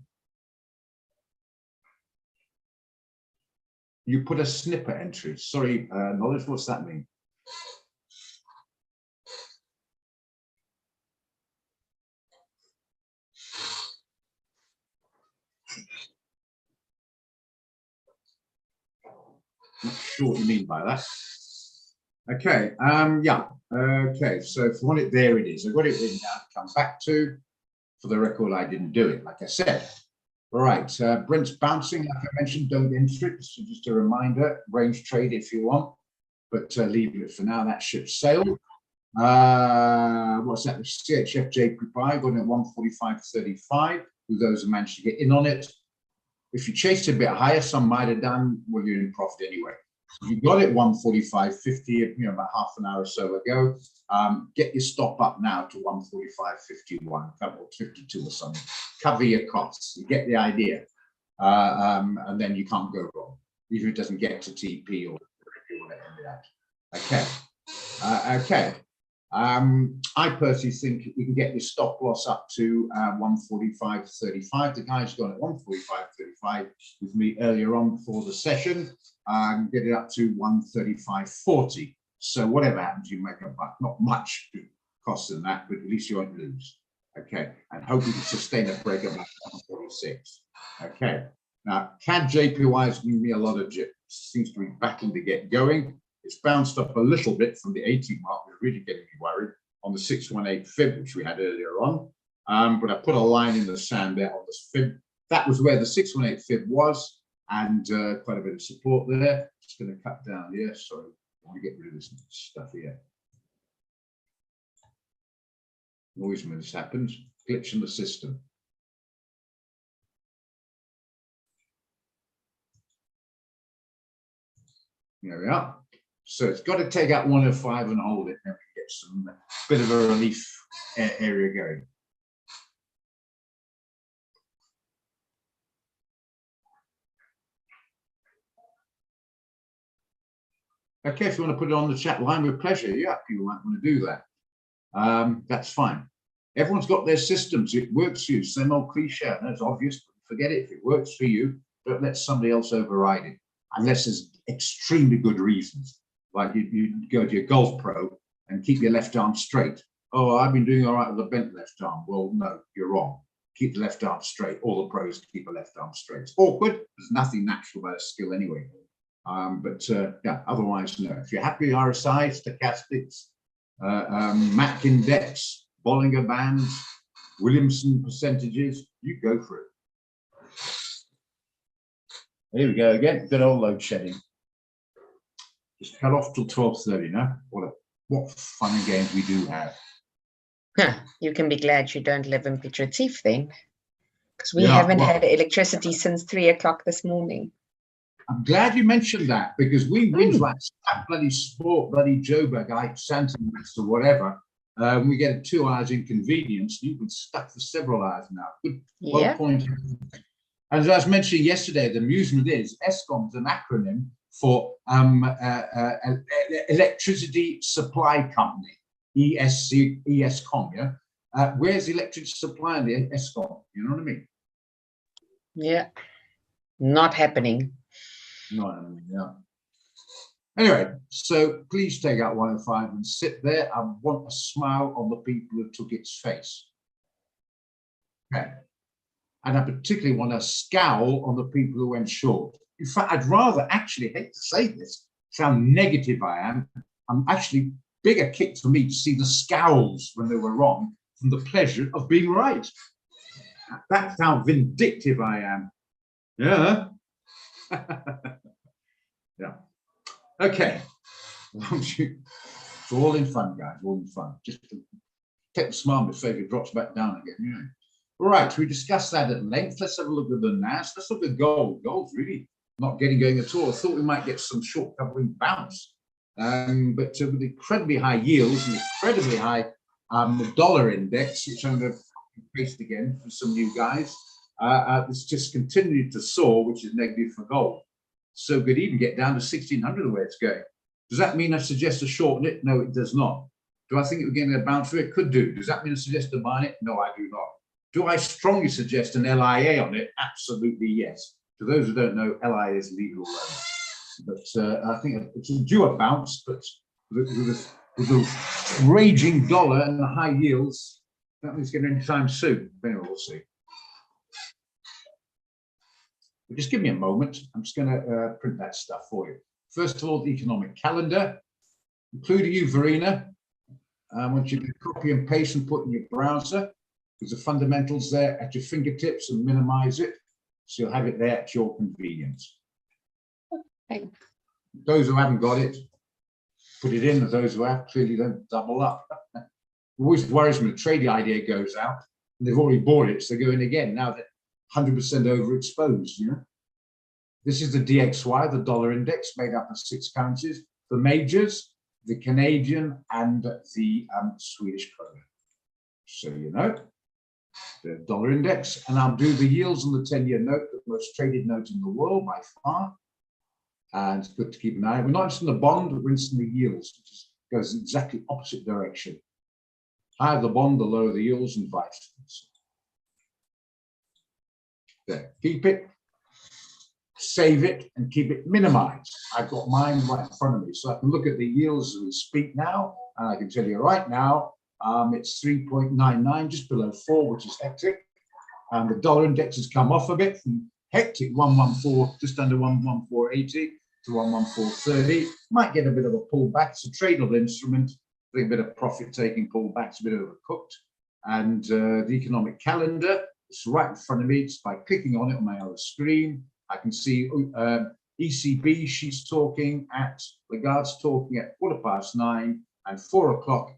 You put a snipper entry. Sorry, Knowledge, what's that mean? Not sure what you mean by that. Okay, yeah. Okay, so if you want it, there it is. I've got it written down. Come back to. For the record, I didn't do it, like I said. All right, Brent's bouncing, like I mentioned, don't enter it. So just a reminder, range trade if you want, but leave it for now. That ship sailed. What's that? CHF JPY going at 145.35. Who those who managed to get in on it? If you chased a bit higher, some might have done. Well, you're in profit anyway. You got it 145.50, about half an hour or so ago. Get your stop up now to 145.51, or 52 or something. Cover your costs. You get the idea, and then you can't go wrong, even if it doesn't get to TP or whatever you want to end it at. Okay. Okay. I personally think you can get your stop loss up to 145.35. The guy's gone at 145.35 with me earlier on before the session. Get it up to 135.40. So whatever happens, you make a buck. Not much cost than that, but at least you won't lose. Okay, and hope you can sustain a break of 146. Okay, now CAD JPY has given me a lot of jips. Seems to be battling to get going. It's bounced up a little bit from the 80 mark, which is really getting me worried on the 618 fib, which we had earlier on. But I put a line in the sand there on this fib. That was where the 618 fib was, and quite a bit of support there. Just going to cut down here. Sorry, I want to get rid of this stuff here. Always when this happens, glitch in the system. There we are. So it's got to take out 105 and hold it, and we get some bit of a relief area going. Okay, if you want to put it on the chat line, with pleasure. Yeah, people might want to do that. That's fine. Everyone's got their systems. It works for you. Same old cliche. That's obvious, but forget it. If it works for you, don't let somebody else override it, unless there's extremely good reasons. Like you go to your golf pro and keep your left arm straight. Oh, I've been doing all right with a bent left arm. Well, no, you're wrong. Keep the left arm straight. All the pros keep a left arm straight. It's awkward. There's nothing natural about a skill anyway. Yeah, otherwise, no. If you're happy with RSI, stochastics, MAC index, Bollinger bands, Williamson percentages, you go for it. Here we go again. Good old load shedding. Just cut off till 12:30 now. What fun and games we do have. You can be glad you don't live in Piet Retief then, because we haven't had electricity since 3 o'clock this morning. I'm glad you mentioned that, because we whinge like that bloody sport, bloody Joburg, like Santa or whatever. We get 2 hours inconvenience. You've been stuck for several hours now. Good, well pointed. As I was mentioning yesterday, the amusement is ESCOM is an acronym for Electricity Supply Company, ESCOM, yeah? Where's electricity supply in the ESCOM? You know what I mean? Yeah, not happening. Not happening, yeah. Anyway, so please take out 105 and sit there. I want a smile on the people who took its face. Okay. And I particularly want a scowl on the people who went short. In fact, I'd rather actually, hate to say this, sound negative I am, I'm actually bigger kick for me to see the scowls when they were wrong from the pleasure of being right. That's how vindictive I am. Yeah. Yeah. Okay. It's all in fun, guys, all in fun. Just to take the smile on my face, it drops back down again. Yeah. Right, we discussed that at length. Let's have a look at the NAS. Let's look at gold. Gold's really not getting going at all. I thought we might get some short covering bounce. But with incredibly high yields and incredibly high dollar index, which I'm going to paste again for some new guys, it's just continued to soar, which is negative for gold. So could even get down to 1600 the way it's going. Does that mean I suggest to shorten it? No, it does not. Do I think we're getting a bounce for it? Could do. Does that mean I suggest to buy it? No, I do not. Do I strongly suggest an LIA on it? Absolutely yes. For those who don't know, LIA is legal loan. But I think it's due a bounce, but with the raging dollar and the high yields, that means getting any time soon. Anyway, we'll see. But just give me a moment. I'm just going to print that stuff for you. First of all, the economic calendar, including you, Verena. I want you to copy and paste and put in your browser. because the fundamentals there at your fingertips and minimize it. So you'll have it there at your convenience. Okay. Those who haven't got it, put it in. Those who have, clearly don't double up. It always worries me, the trading idea goes out and they've already bought it, so they're going again. Now they're 100% overexposed, you know. This is the DXY, the dollar index, made up of 6 currencies, the majors, the Canadian, and the Swedish krona. So you know, the dollar index, and I'll do the yields on the 10-year note, the most traded note in the world by far. And it's good to keep an eye. We're not just in the bond, we're in the yields, which goes in exactly opposite direction. Higher the bond, the lower the yields, and vice versa. There, keep it, save it, and keep it minimized. I've got mine right in front of me, so I can look at the yields as we speak now, and I can tell you right now, it's 3.99, just below 4, which is hectic. And the dollar index has come off a bit from hectic 114, just under 114.80 to 114.30. Might get a bit of a pullback. It's a tradable instrument, a bit of profit taking pullbacks, a bit overcooked. And the economic calendar, it's right in front of me. It's by clicking on it on my other screen. I can see ECB, she's talking at, Lagarde's talking at 9:15 and 4 o'clock.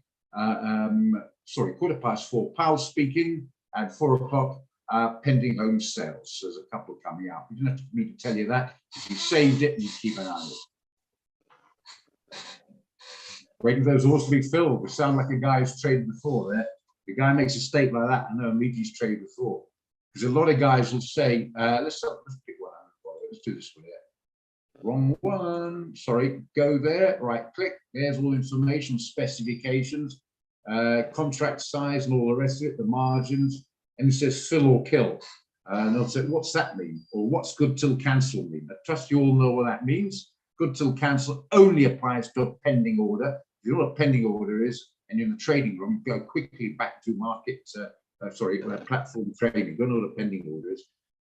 Sorry, 4:15, Powell speaking, and 4 o'clock, pending home sales. So there's a couple coming out. You don't have me to tell you that. If you saved it, you keep an eye on it. Waiting for those orders to be filled. We sound like a guy who's traded before there. The guy makes a statement like that, I know immediately he's traded before. Because a lot of guys will say, let's pick one out. Let's do this one here. Wrong one. Sorry, go there, right click. There's all information, specifications, contract size, and all the rest of it, the margins. And it says fill or kill. And they'll say, what's that mean? Or what's good till cancel mean? I trust you all know what that means. Good till cancel only applies to a pending order. If you know what a pending order is, and you're in the trading room, go quickly back to market, platform trading. Don't know what a pending order is.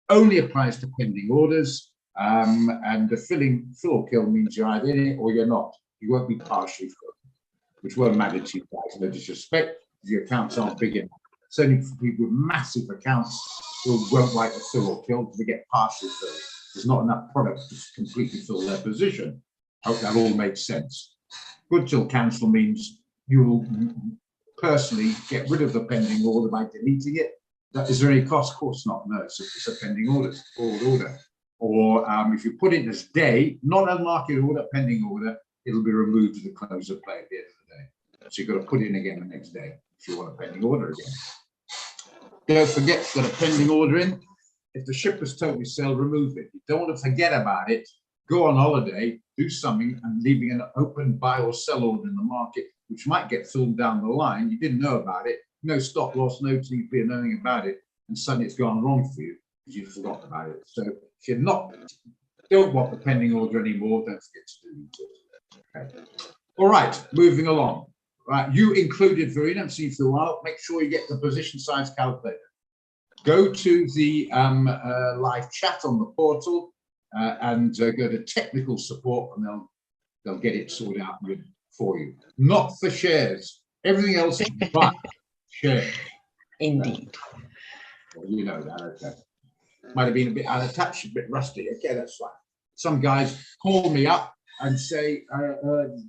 Only applies to pending orders. And the fill or kill means you're either in it or you're not. You won't be partially filled, which won't matter to you guys. No disrespect, your accounts aren't big enough. Certainly for people with massive accounts who won't like the fill or kill because they get partially filled. There's not enough product to completely fill their position. I hope that all makes sense. Good till cancel means you will personally get rid of the pending order by deleting it. Is there any cost? Of course not. No, it's a pending order, forward order. Or if you put it as day, not a market order, pending order, it'll be removed at the close of play at the end of the day. So you've got to put it in again the next day if you want a pending order again. Don't forget, got a pending order in. If the ship was totally sold, remove it. You don't want to forget about it. Go on holiday, do something, and leaving an open buy or sell order in the market, which might get filled down the line. You didn't know about it. No stop loss, no TP, nothing about it. And suddenly it's gone wrong for you because you've forgotten about it. So if you're don't want the pending order anymore, don't forget to delete it. Okay. All right, moving along. Right, you included Verena, see for a while. Make sure you get the position size calculator. Go to the live chat on the portal and go to technical support, and they'll get it sorted out for you. Not for shares. Everything else but shares. Indeed. Well, you know that, okay. Might have been a bit out of touch, a bit rusty. Okay, that's fine. Some guys call me up and say,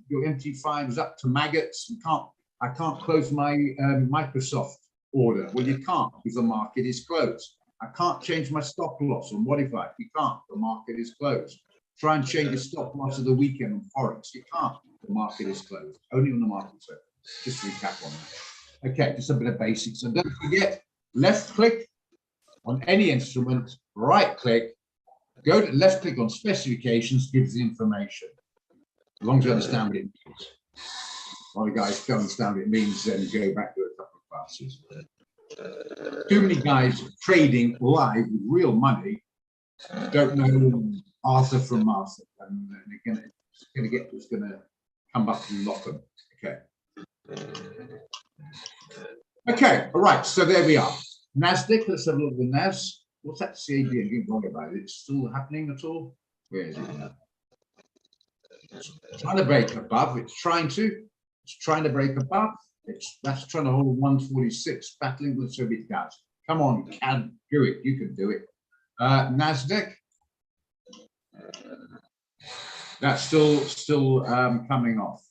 your MT5 is up to maggots. I can't close my Microsoft order. Well, you can't because the market is closed. I can't change my stop loss or modify it. You can't. The market is closed. Try and change your stop loss of the weekend on Forex. You can't. The market is closed. Only on the market's open. Just recap on that. Okay, just a bit of basics. And don't forget, left click on any instrument, right click, go to left click on specifications, gives the information. As long as you understand what it means. A lot of guys don't understand what it means, then go back to a couple of classes. Too many guys trading live with real money don't know Arthur from Martha, and it's going to come up and lock them. Okay. Okay, all right, so there we are. NASDAQ, let's have a look at the NAS. What's that CAD? I didn't worry about it. It's still happening at all? Where is it now? It's trying to break above. It's trying to break above. That's trying to hold 146, battling with Soviet gas. Come on, you can do it. You can do it. Nasdaq. That's still coming off.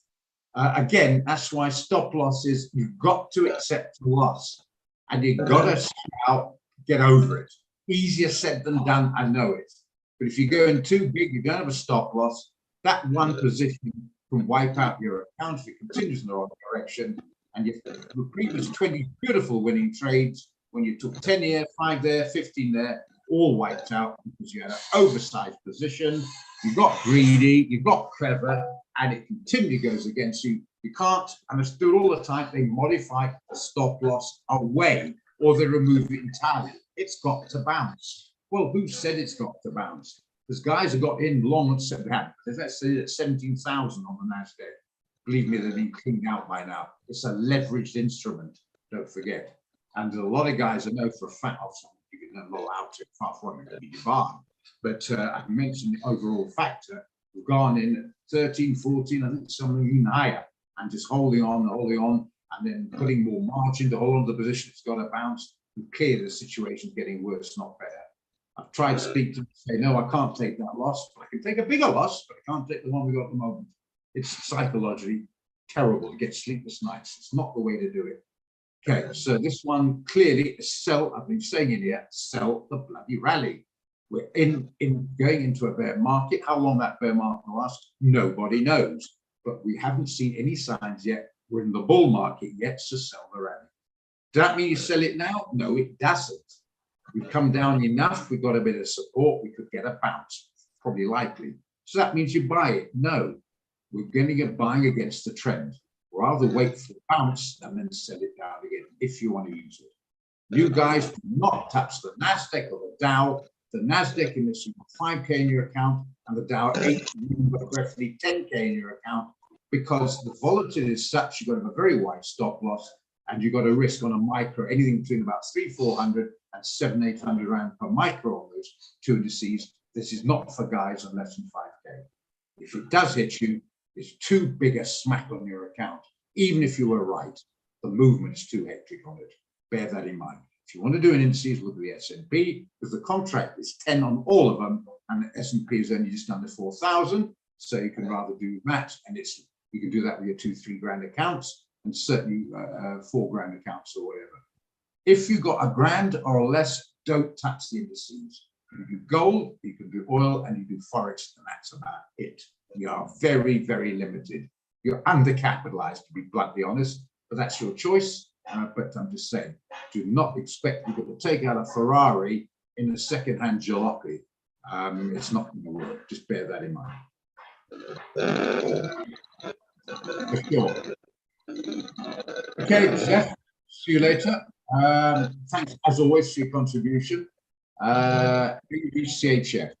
Again, that's why stop losses, you've got to accept the loss and you've got to get over it. Easier said than done, I know it. But if you're going too big, you don't have a stop loss. That one position can wipe out your account if it continues in the wrong direction. And the previous 20 beautiful winning trades, when you took 10 here, 5 there, 15 there, all wiped out because you had an oversized position. You got greedy, you got clever, and it continually goes against you. You can't, and it's do it all the time, they modify the stop loss away or they remove it entirely. It's got to bounce. Well, who said it's got to bounce? Because guys have got in long and said that. Let's say it's 17,000 on the Nasdaq. Believe me, they've been cleaned out by now. It's a leveraged instrument, don't forget. And a lot of guys I know for a fact, you can roll out it far from it, be divine. But I mentioned the overall factor. We've gone in 13, 14, I think something even higher, and just holding on, and then putting more margin to hold on to the position. It's got to bounce. And clearly, the situation's getting worse, not better. I've tried to speak to them, say, no, I can't take that loss, but I can take a bigger loss, but I can't take the one we got at the moment. It's psychologically terrible to get sleepless nights. It's not the way to do it. Okay, so this one clearly is sell. I've been saying in here, sell the bloody rally. We're in going into a bear market. How long that bear market will last, nobody knows. But we haven't seen any signs yet. We're in the bull market yet, so sell the rally. Does that mean you sell it now? No, it doesn't. We've come down enough. We've got a bit of support. We could get a bounce, probably likely. So that means you buy it. No, we're going to get buying against the trend. Rather wait for the bounce and then sell it down again if you want to use it. You guys do not touch the Nasdaq or the Dow. The Nasdaq unless you've got 5K in your account, and the Dow 8, you've got roughly 10K in your account, because the volatility is such, you've got to have a very wide stop loss, and you've got a risk on a micro anything between about 300-400 and 700-800 rand per micro on those two indices. This is not for guys on less than 5K. If it does hit you, it's too big a smack on your account. Even if you were right, the movement is too hectic on it. Bear that in mind. If you want to do an indices, look at the S&P, because the contract is 10 on all of them, and the S&P is only just under 4,000. So you can rather do that, and you can do that with your 2-3 grand accounts, and certainly 4 grand accounts or whatever. If you got a grand or less, don't touch the indices. You can do gold, you can do oil, and you do forex, and that's about it. You are very, very limited. You're undercapitalized, to be bluntly honest, but that's your choice. But I'm just saying, do not expect you've got to take out a Ferrari in a second-hand jalopy. It's not going to work. Just bear that in mind. For sure. Okay, Jeff, see you later. Thanks, as always, for your contribution. CHF.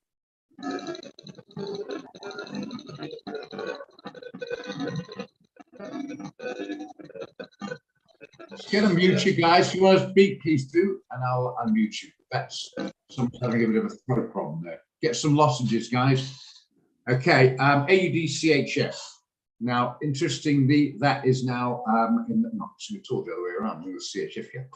Just going to mute you guys. If you want to speak, please do, and I'll unmute you. That's someone's having a bit of a throat problem there. Get some lozenges, guys. Okay, AUD-CHF. Now, interestingly, that is now not interesting at all the other way around. I'm going to CHF here.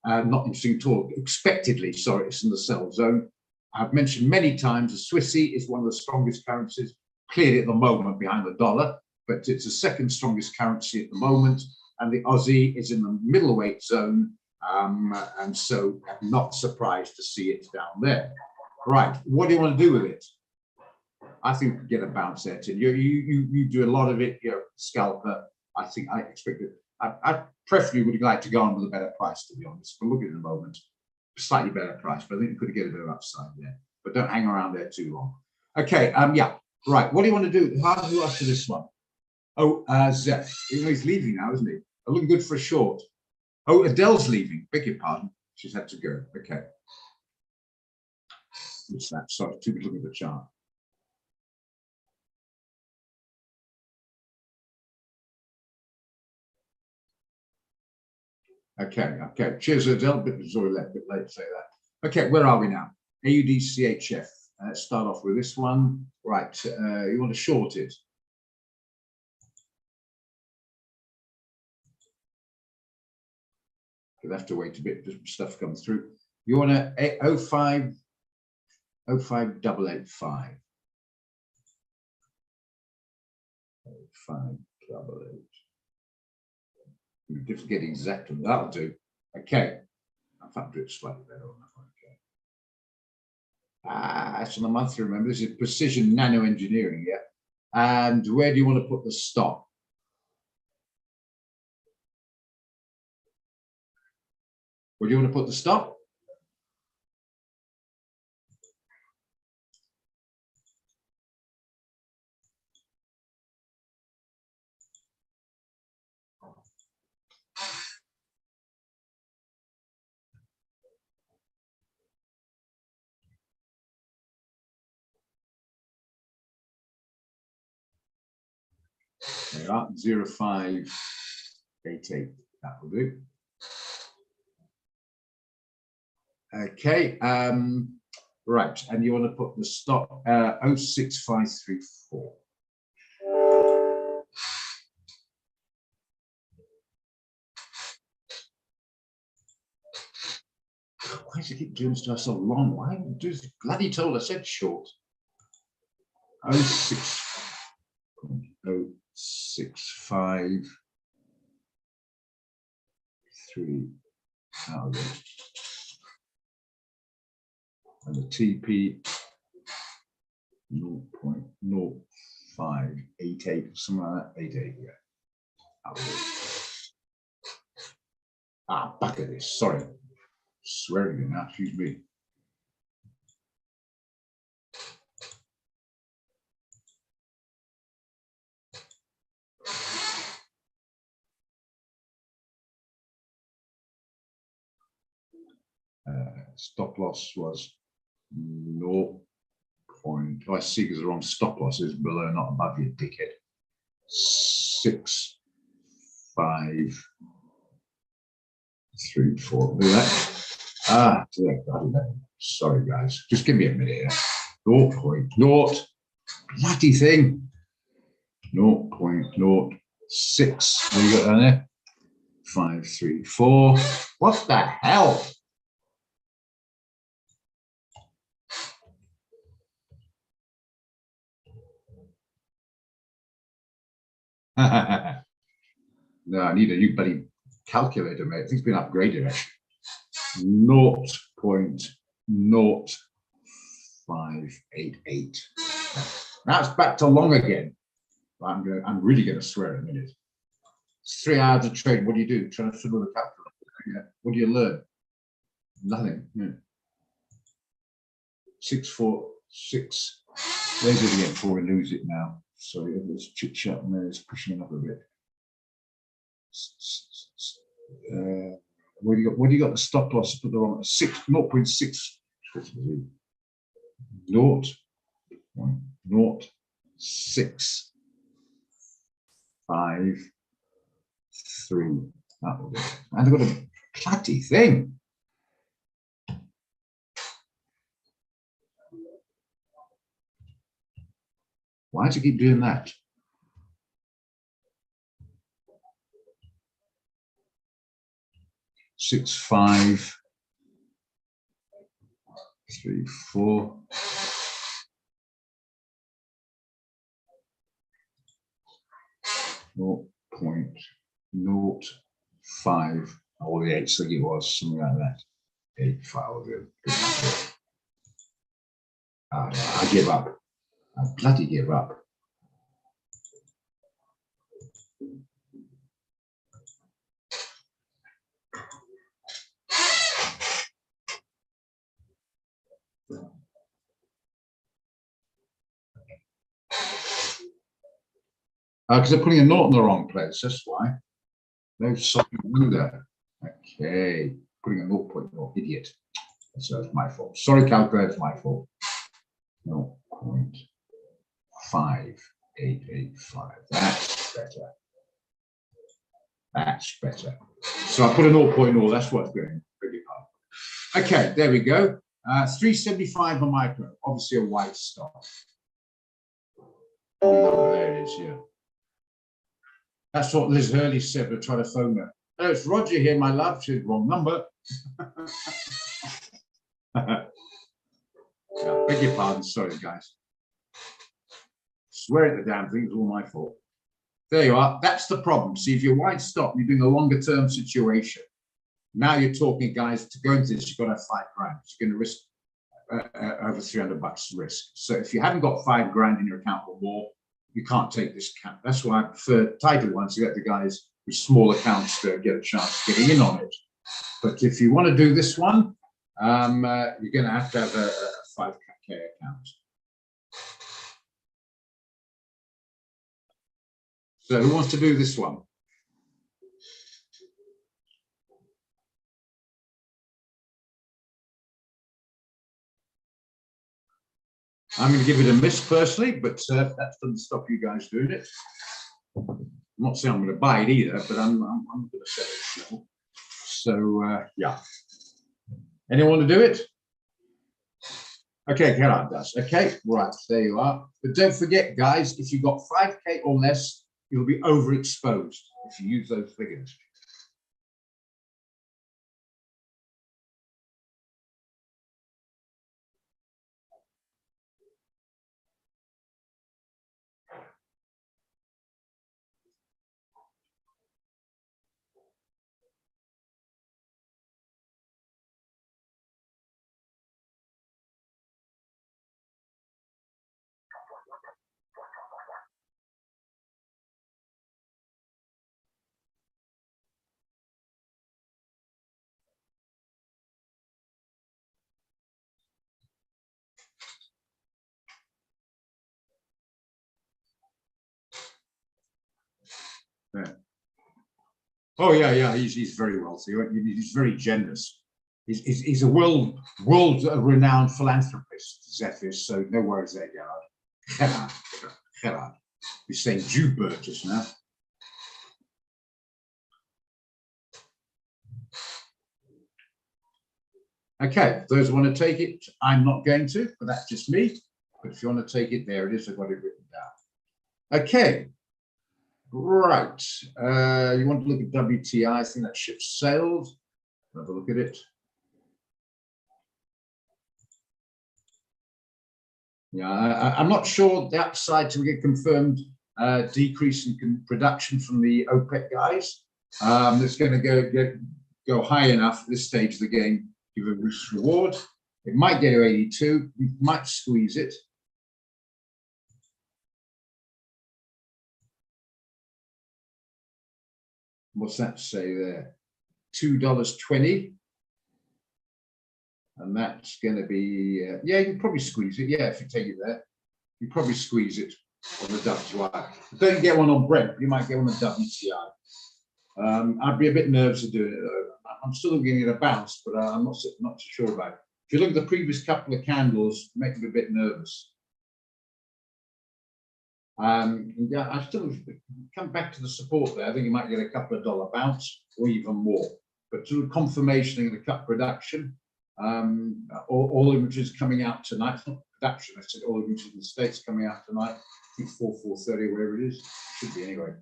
Not interesting at all. Expectedly, sorry, it's in the sell zone. I've mentioned many times the Swissy is one of the strongest currencies, clearly at the moment behind the dollar, but it's the second strongest currency at the moment. And the Aussie is in the middleweight zone, and so I'm not surprised to see it down there. Right, what do you want to do with it? I think we get a bounce there, Tim. You do a lot of it, you're a scalper. I think I expect it. I preferably would like to go on with a better price, to be honest, but look at the moment, slightly better price, but I think you could get a bit of upside there, but don't hang around there too long. Okay, yeah, right, what do you want to do? Who else to this one? Oh, Zeph, he's leaving now, isn't he? Looking good for a short. Oh, Adele's leaving. Beg your pardon. She's had to go. Okay. What's that? Sorry, too much looking at the chart. Okay. Cheers, Adele. It's already a bit late to say that. Okay, where are we now? AUD-CHF. Let's start off with this one. Right. You want to short it? You'll have to wait a bit, just stuff comes through. You want to 05885. 05888. Just get exact, and that'll do. Okay. In fact, do it slightly better on that one. Okay. That's on the month, remember. This is precision nano engineering, yeah. And where do you want to put the stop? Where do you want to put the stop? There you are, 0588. That will do. Okay, right, and you want to put the stop 06534. Why does it keep doing stuff so long? Why do this bloody told I said short? 06530. And the TP 0.0588, something like that. 88, yeah. Back at this. Sorry. Swearing in that, excuse me. Stop loss was 0. Oh, I see, because the wrong stop loss is below, not above, you dickhead. 6534. Do that. Sorry, guys. Just give me a minute here. 0.0. Bloody thing. 0.06. There you got down there. 534. What the hell? No, I need a new bloody calculator, mate. I think it's been upgraded, actually. 0.0588. Now it's back to long again. I'm really going to swear in a minute. It's 3 hours of trade. What do you do? Trying to fiddle with the calculator. Yeah. What do you learn? Nothing. Yeah. 646. There's it again before we lose it now. Sorry, there's chit chat and there's pushing it up a bit. What do you got the stop loss? Put the wrong 0.6. 0.0653. That will do. And I've got a bloody thing. Why do you keep doing that? Six, 5, 3, 4. All the 8, so it was something like that. 8 files. I give up. I bloody give up. Because they're putting a note in the wrong place, that's why. No something to do that. Okay, putting a 0.0, idiot. So it's my fault. Sorry, calculator, it's my fault. 0.5885. That's better. That's better. So I put a 0.0, that's what's going pretty hard. Okay, there we go. 375 a micro, obviously a white stop. Oh, there it is, yeah. That's what Liz Hurley said. We're trying to phone her. Oh, it's Roger here, my love. She's wrong number. Yeah, beg your pardon. Sorry, guys. Swear at the damn thing. It's all my fault. There you are. That's the problem. See, if you're wide stop, you're doing a longer term situation. Now you're talking, guys, to go into this, you've got to have £5 grand. You're going to risk over $300 risk. So if you haven't got £5 grand in your account or more, you can't take this account. That's why I prefer title ones to get the guys with small accounts to get a chance of getting in on it. But if you want to do this one, you're going to have a 5K account. So who wants to do this one? I'm going to give it a miss personally, but that doesn't stop you guys doing it. I'm not saying I'm going to buy it either, but I'm going to sell it. So yeah. Anyone want to do it? Okay, Gerard does. Okay, right, there you are. But don't forget, guys, if you've got 5K or less, you'll be overexposed if you use those figures. Yeah. Oh yeah, he's very wealthy. He's very generous. He's a world-renowned philanthropist, Zephyr. So no worries there, Gerard. Gerard. We're saying Jew Burgess now. Okay, those who want to take it, I'm not going to, but that's just me. But if you want to take it, there it is. I've got it written down. Okay. Right. You want to look at WTI? I think that ship's sailed. Have a look at it. Yeah, I'm not sure the upside to get confirmed decrease in production from the OPEC guys. It's going to go high enough at this stage of the game, give a risk reward. It might get to 82. We might squeeze it. What's that say there? $2.20. And that's going to be, yeah, you can probably squeeze it. Yeah, if you take it there, you probably squeeze it on the WTI. Don't get one on Brent, you might get one on WTI. I'd be a bit nervous of doing it though. I'm still getting it a bounce, but I'm not so sure about it. If you look at the previous couple of candles, make me a bit nervous. Yeah, I still come back to the support there. I think you might get a couple of dollar bounce or even more. But to confirmation of the cut production, all images coming out tonight. It's not production, I said all images in the States coming out tonight. I think 4:30, wherever it is. Should be anyway.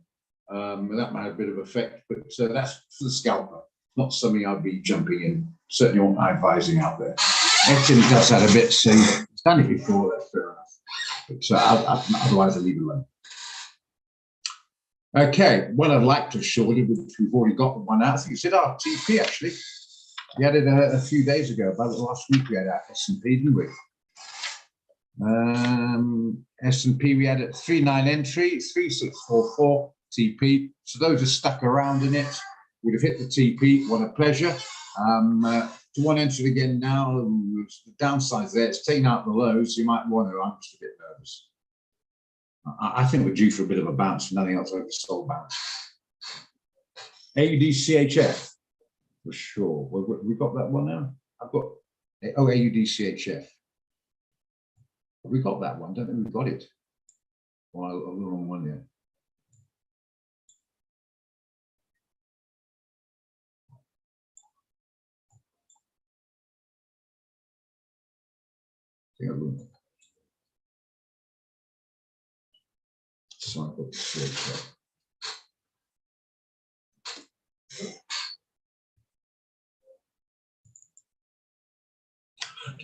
That might have a bit of effect, but that's for the scalper. Not something I'd be jumping in. Certainly not advising out there. Etienne does that a bit, so it's done it before, that's fair enough. But otherwise, I'll leave it alone. Okay, what I'd like to show you, which we've already got one out, I think it's at our TP actually. We had it a few days ago, about last week we had our S&P, didn't we? S&P we had at 39 entry, 3644 TP. So those are stuck around in it. Would have hit the TP, what a pleasure. To one entry again now, the downside there, it's taking out the lows, so you might want to, I'm just a bit nervous. I think we're due for a bit of a bounce, nothing else over soul bounce. AUDCHF, for sure. We've got that one now. I've got, oh, AUDCHF. We got that one, don't think we've got it. Well, the wrong one there. So I've got the switch there.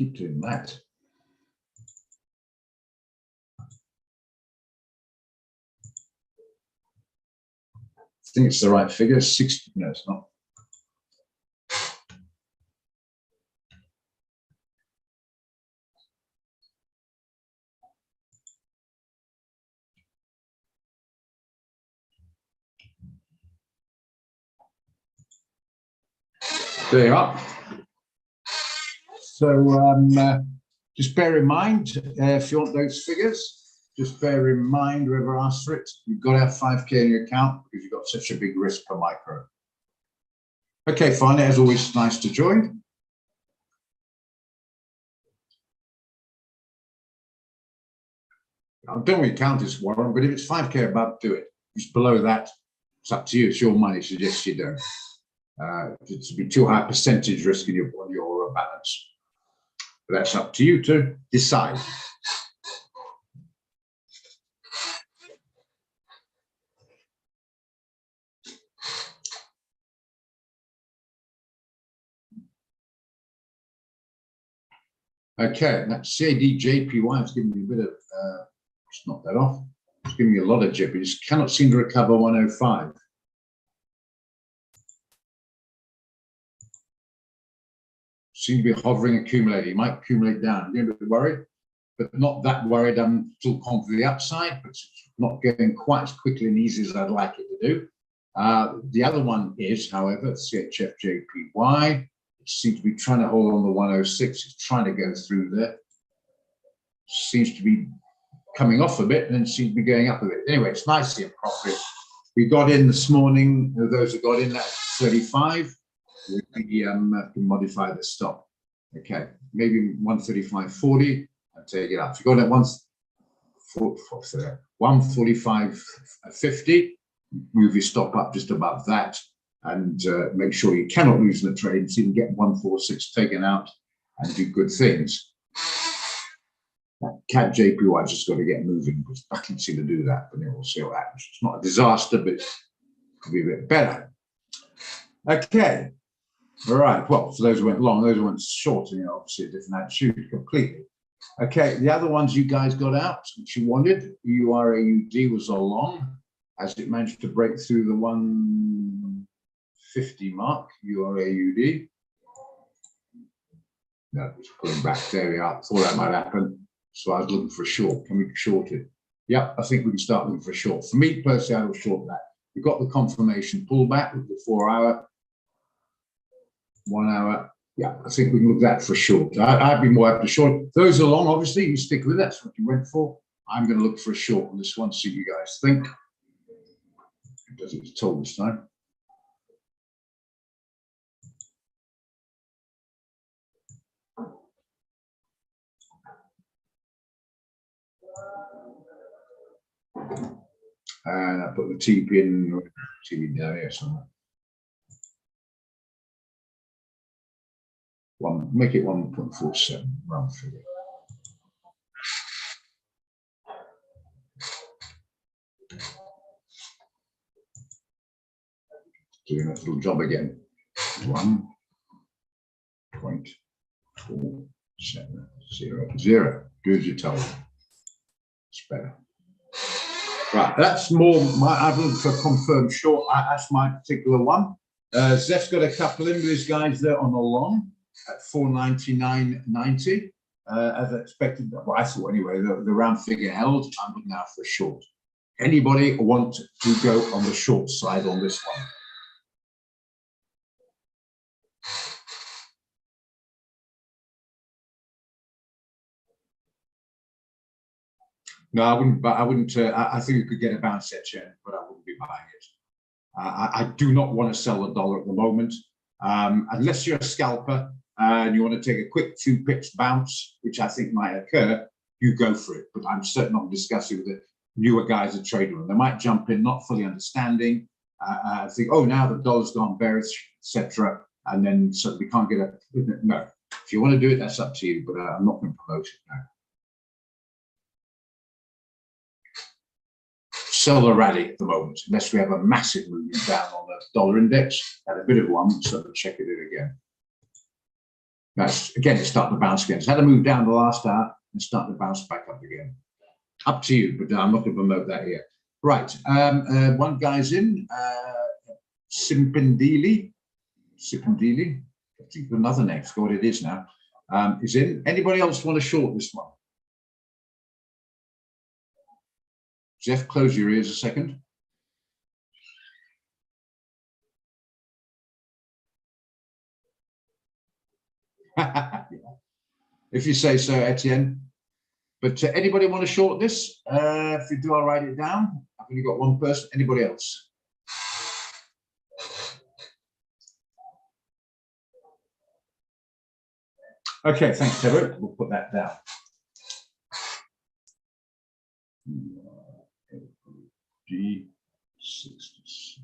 keep doing that. I think it's the right figure, 60, no, it's not. There you are. So just bear in mind, if you want those figures, just bear in mind, whoever asks for it, you've got to have 5K in your account because you've got such a big risk per micro. Okay, fine. As always, nice to join. I don't know what your count is, Warren, but if it's 5K above, do it. If it's below that, it's up to you. It's your money. Suggest you don't. It's be too high percentage risk in your balance. But that's up to you to decide. Okay, that CADJPY is giving me a bit of, let's knock that off. It's giving me a lot of jip. It just cannot seem to recover 105. Seem to be hovering, accumulating. It might accumulate down. I'm getting a bit worried, but not that worried. I'm still confident for the upside, but it's not going quite as quickly and easy as I'd like it to do. The other one is, however, CHFJPY. It seems to be trying to hold on the 106. It's trying to go through there. Seems to be coming off a bit and then seems to be going up a bit. Anyway, it's nicely in profit. We got in this morning, those who got in at 35. We have to modify the stop. Okay, maybe 135.40 and take it up. If you got at 145.50, move your stop up just above that and make sure you cannot lose in the trade so you can get 146 taken out and do good things. That CAD JPY just got to get moving because I can see to do that, but then we'll see what happens. It's not a disaster, but it could be a bit better. Okay. All right. Well, for those who went long, those who went short, you know, obviously a different attitude completely. Okay. The other ones you guys got out, which you wanted, EURAUD was a long, as it managed to break through the 150 mark, EURAUD. No, it's pulling back. There we are. Thought that might happen. So I was looking for a short. Can we short it? Yep, I think we can start looking for a short. For me personally, I will short that. We've got the confirmation pullback with the 4 hour. 1 hour, yeah, I think we can look at that for short. I'd be more happy to short. Those are long, obviously, you stick with it. That's what you went for. I'm going to look for a short on this one, see what you guys think. It does it told this time. And I put the TP in, TP down here somewhere. Make it 1.47 round figure. Doing that little job again. 1.4700. Do as you're told. It's better. Right, that's more. I've looked for a confirmed short. That's my particular one. Zeph's got a couple in with his guys there on the long at 499.90. As expected, well, I thought anyway, the round figure held. I'm looking out for a short. Anybody want to go on the short side on this one? No, I wouldn't. But I wouldn't. I think you could get a bounce at Chen, but I wouldn't be buying it. I do not want to sell the dollar at the moment, unless you're a scalper and you want to take a quick 2 pips bounce, which I think might occur. You go for it. But I'm certainly not discussing with the newer guys that trade on. They might jump in, not fully understanding. Think, oh, now the dollar's gone bearish, etc., and then suddenly can't get a. No, if you want to do it, that's up to you. But I'm not going to promote it now. Sell the rally at the moment, unless we have a massive movement down on the dollar index. Had a bit of one, so check it in again. That's again, it's starting to bounce again. It's had to move down the last hour and starting to bounce back up again. Up to you, but I'm not going to promote that here. Right, one guy's in, Simpindili, I think another name, forgot what it is now, is in. Anybody else want to short this one? Jeff, close your ears a second. If you say so, Etienne. But anybody want to short this? If you do, I'll write it down. I've only got one person. Anybody else? Okay, thanks, Deborah. We'll put that down. G67.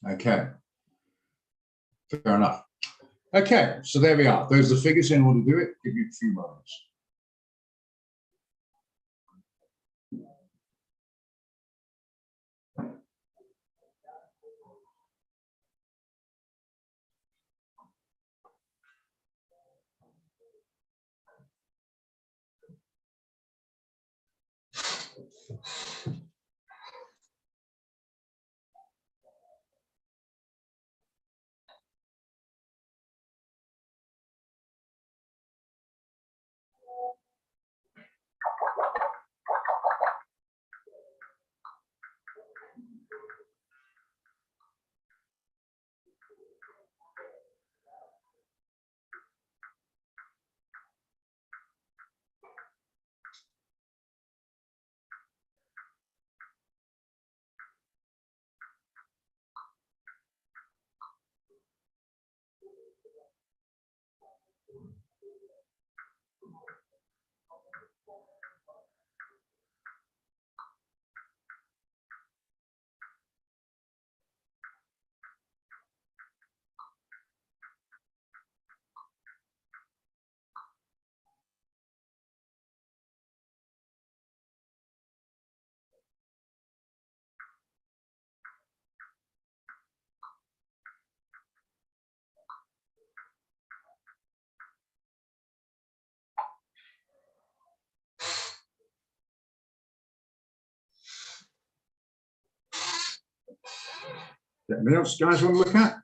Okay, fair enough. Okay, so there we are. Those are the figures. In order to do it, give you a few moments. Anything else, guys, want to look at?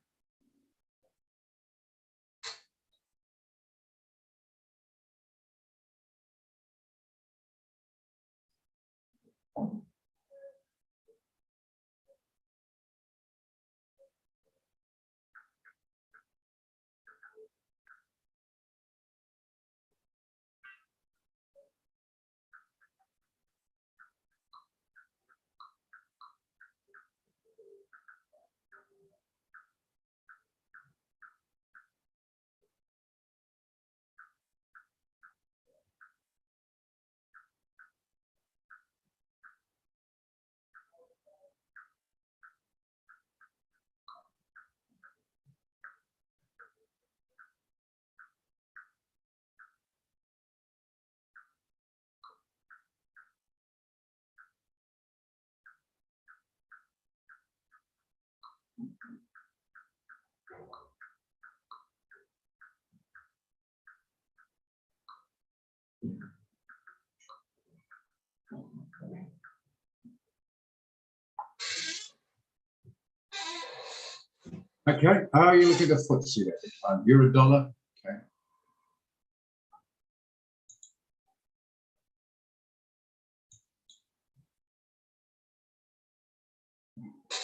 Okay, how are you looking at the FTSE there? Euro dollar. Okay.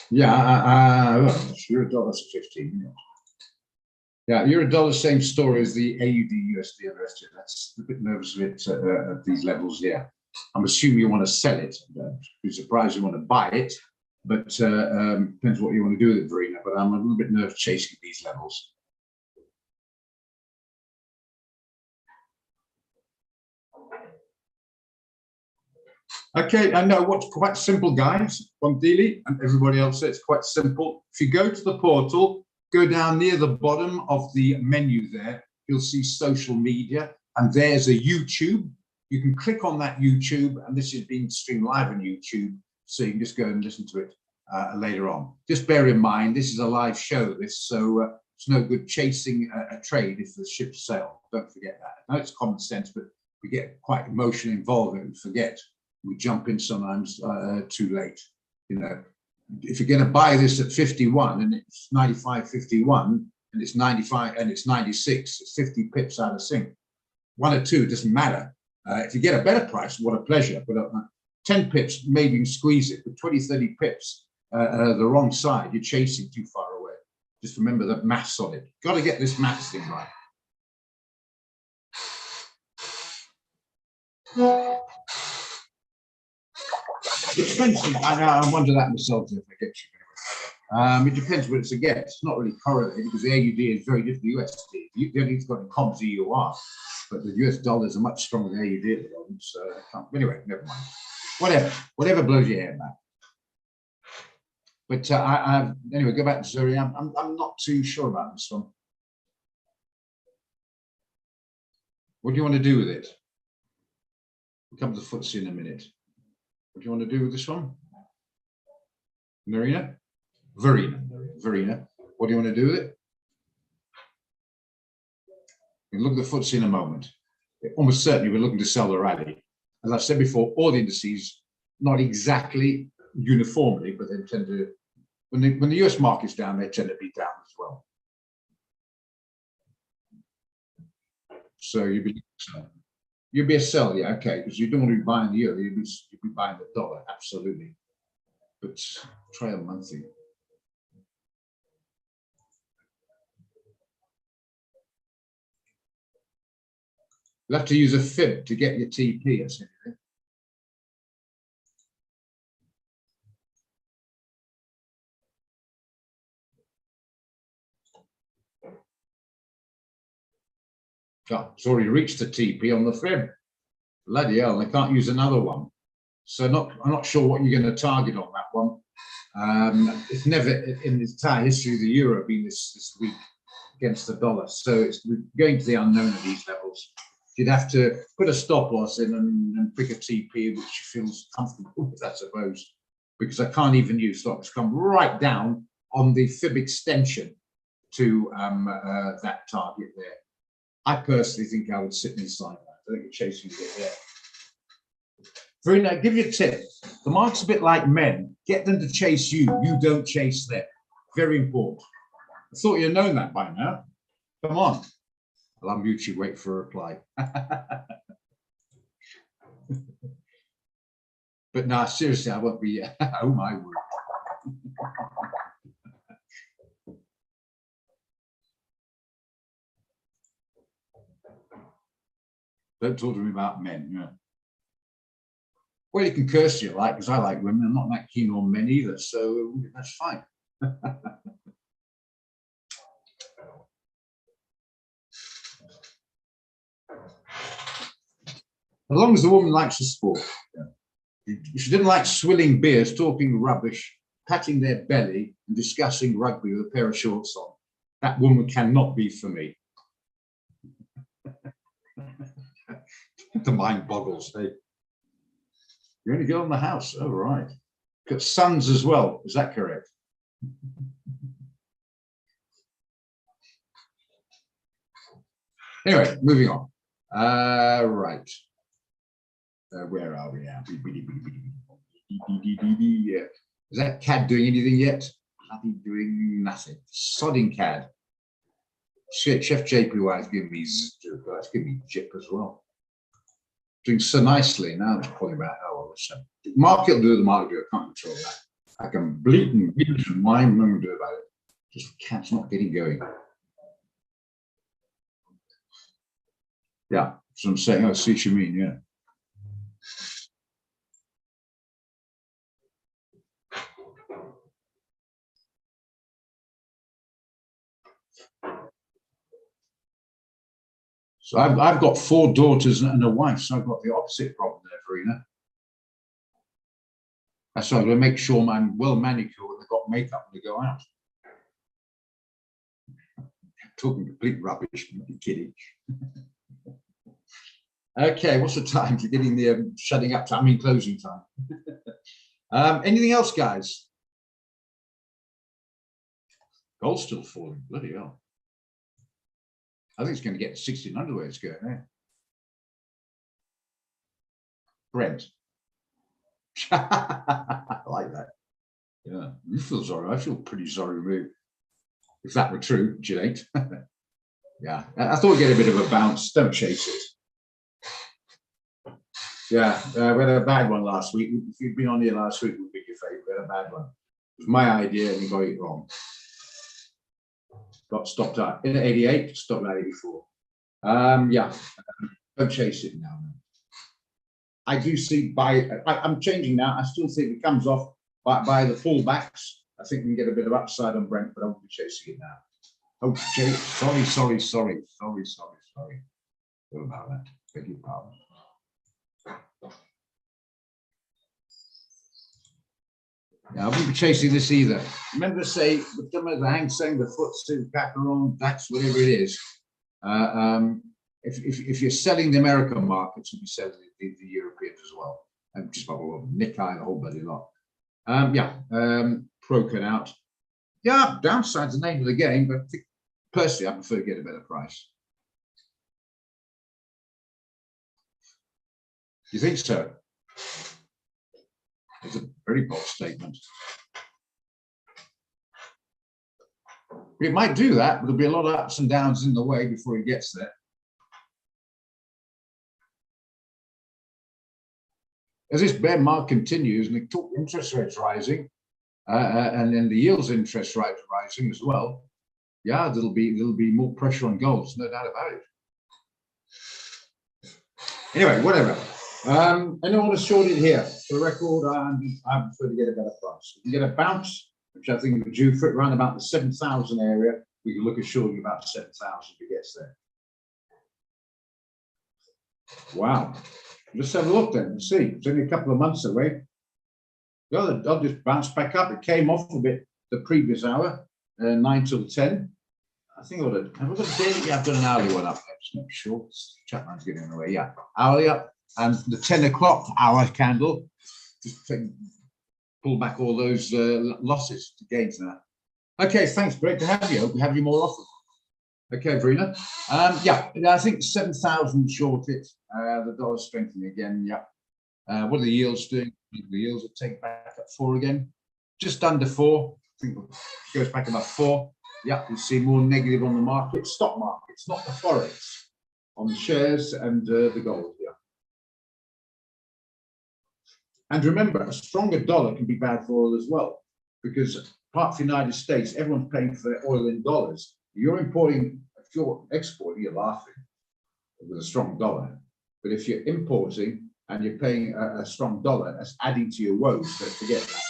Yeah, euro dollar's 15. Yeah, euro dollar, same story as the AUD USD and the rest of it. That's a bit nervous of it at these levels. Yeah, I'm assuming you want to sell it. Be surprised you want to buy it, but depends what you want to do with it, Verena. But I'm a little bit nerve chasing these levels. Okay, I know what's quite simple, guys. From Dili and everybody else, it's quite simple. If you go to the portal, go down near the bottom of the menu there, you'll see social media, and there's a YouTube. You can click on that YouTube, and this is being streamed live on YouTube, so you can just go and listen to it later on. Just bear in mind, this is a live show, so it's no good chasing a trade if the ship sails. Don't forget that. I know it's common sense, but we get quite emotionally involved and forget. We jump in sometimes too late. You know, if you're going to buy this at 51 and it's 95.51 and it's 95 and it's 96, it's 50 pips out of sync. 1 or 2, it doesn't matter. If you get a better price, what a pleasure. But 10 pips, maybe you can squeeze it. But 20, 30 pips, the wrong side, you're chasing too far away. Just remember the maths on it. Got to get this maths thing right. It depends. I wonder that myself if I get you. It depends what it's against. It's not really correlated because the AUD is very different to the USD. The only thing it's got in common is the EUR, but the US dollars are much stronger than the AUD at the moment. So I can't. Anyway, never mind. Whatever blows your head back. But anyway, go back to Zuri. I'm not too sure about this one. What do you want to do with it? We'll come to the FTSE in a minute. What do you want to do with this one? Verena? What do you want to do with it? You can look at the FTSE in a moment. Almost certainly we're looking to sell the rally. As I've said before, all the indices, not exactly uniformly, but they tend to, when the US market's down, they tend to be down as well. So you'd be a sell, yeah, okay, because you don't want to be buying the euro, you'd be buying the dollar, absolutely. But try a monthly. You'll have to use a fib to get your TP, essentially. Oh, it's already reached the TP on the fib. Bloody hell, they can't use another one. So I'm not sure what you're going to target on that one. It's never in the entire history of the euro been this weak against the dollar. So we're going to the unknown at these levels. You'd have to put a stop loss in and pick a TP which feels comfortable with, I suppose, because I can't even use stocks. Come right down on the fib extension to that target there. I personally think I would sit inside that. I think you're chasing a bit there. Verena, give you a tip. The market's a bit like men. Get them to chase you. You don't chase them. Very important. I thought you'd known that by now. Come on. I'll unmute you, wait for a reply. But no, seriously, I won't be. Oh my word. Don't talk to me about men. Yeah. Well, you can curse you like, because I like women. I'm not that keen on men either, so that's fine. As long as the woman likes the sport. Yeah. She didn't like swilling beers, talking rubbish, patting their belly, and discussing rugby with a pair of shorts on. That woman cannot be for me. The mind boggles. Hey, you're only girl in the house. Oh, right. Got sons as well. Is that correct? Anyway, moving on. Right. Where are we now? Is that CAD doing anything yet? Bloody doing nothing. Sodding CAD. Shit, Chef JPY is giving me jip as well. Doing so nicely. Now it's calling about how the market will do the market do. I can't control that. I can bleat and whine, nothing to do about it. Just CAD's not getting going. Yeah, so I'm saying, I see what you mean, yeah. So I've got 4 daughters and a wife, so I've got the opposite problem there, Verena. So I'm going to make sure I'm well manicured and I've got makeup when I go out. Talking complete rubbish, I'm kidding. Okay, what's the time? You're getting the shutting up time, I mean closing time. Anything else, guys? Gold's still falling, bloody hell. I think it's going to get to 1600 where it's going there. Brent. I like that. Yeah, you feel sorry. I feel pretty sorry with you. If that were true, Jeanette. Yeah, I thought we'd get a bit of a bounce. Don't chase it. Yeah, we had a bad one last week. If you'd been on here last week, it would be your favourite. We had a bad one. It was my idea and we got it wrong. Got stopped at 88, stopped at 84. Yeah, don't chase it now. I do see I'm changing now. I still think it comes off by the fullbacks. I think we can get a bit of upside on Brent, but I won't be chasing it now. Oh, Jay, sorry. Sorry about that. Beg your pardon. Yeah, I won't be chasing this either. Remember to say, with some of the Hang Seng, the FTSE, Cacaron, DAX, whatever it is. If you're selling the American markets, you'll be selling the Europeans as well. And just about Nikkei, the whole bloody lot. Broken out. Yeah, downside's the name of the game, but personally, I prefer to get a better price. Do you think so? It's a very bold statement. It might do that, but there'll be a lot of ups and downs in the way before it gets there. As this bear market continues, and they talk interest rates rising, and then the yields interest rates rising as well, yeah, there'll be more pressure on gold. There's no doubt about it. Anyway, whatever. Anyone want to short it here? For the record, I prefer to get a better price. If you get a bounce, which I think we're due for it around about the 7,000 area, we can look at shorting about 7,000 if it gets there. Wow. Let's have a look then and see. It's only a couple of months away. Well, I'll just bounce back up. It came off a bit the previous hour, 9 till 10. I think I would have got a daily. Yeah, I've got an hourly one up there. Just make sure. Chatman's getting in the way. Yeah, hourly up. And the 10 o'clock hour candle, just pull back all those losses to gains now. Okay, thanks. Great to have you. Hope we have you more often. Okay, Verena. Yeah, I think 7,000 short it. The dollar's strengthening again. Yeah. What are the yields doing? The yields will take back at 4 again. Just under 4. I think it goes back about 4. Yeah, you see more negative on the market. Stock markets, not the forex. On the shares and the gold. Yeah. And remember, a stronger dollar can be bad for oil as well, because apart from the United States, everyone's paying for their oil in dollars. You're importing, if you're exporting, you're laughing with a strong dollar. But if you're importing and you're paying a strong dollar, that's adding to your woes. Don't forget that.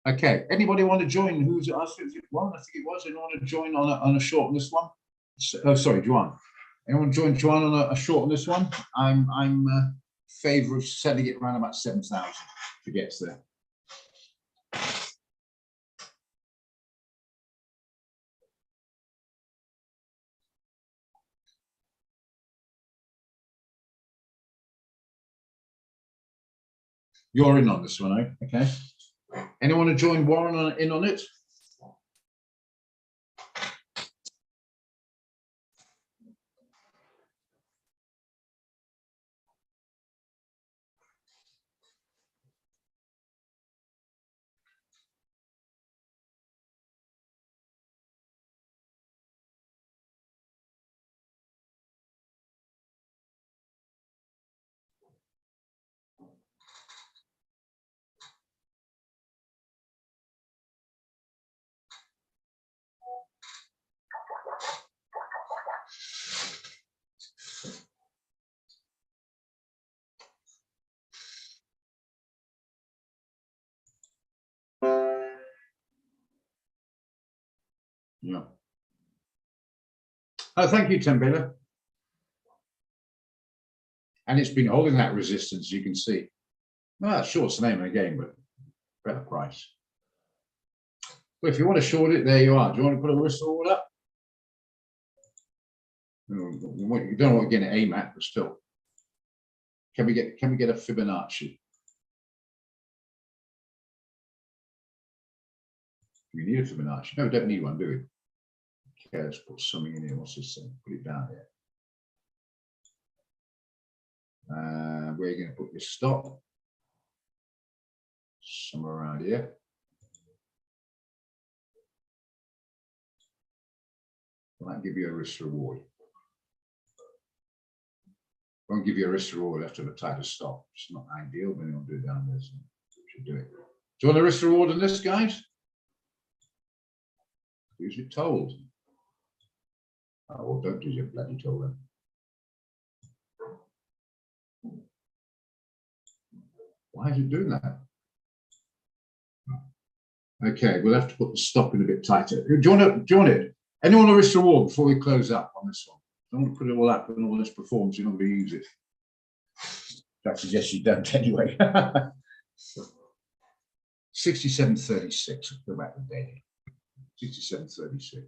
Okay, anybody want to join? Who's it? I think it was. Anyone want to join on a short on this one? Oh, sorry, Juan. Anyone join Juan on a short on this one? I'm favor of setting it around about 7,000 if it gets there. You're in on this one, eh? Okay. Anyone want to join Warren in on it? Yeah. Oh, thank you, Tembela. And it's been holding that resistance, you can see. Well, short's the name of the game, but better price. Well, if you want to short it, there you are. Do you want to put a whistle reward up? You don't know what you're going to aim at, but still. Can we get a Fibonacci? We need a Fibonacci. No, we don't need one, do we? Okay, let's put something in here. What's this thing? Put it down here. Where are you going to put your stop? Somewhere around here. Might give you a risk reward. Won't give you a risk reward after the tighter stop. It's not ideal, but you'll do it down there. So we should do it. Do you want a risk reward on this, guys? Who's it told? Oh, well, don't do your bloody told then. Why is it doing that? Okay, we'll have to put the stop in a bit tighter. Do you want it? Anyone want a risk reward before we close up on this one? I don't want to put it all up and all this performance, you're not going to use it. I suggest you don't anyway. 67.36, go back to daily. 67.36.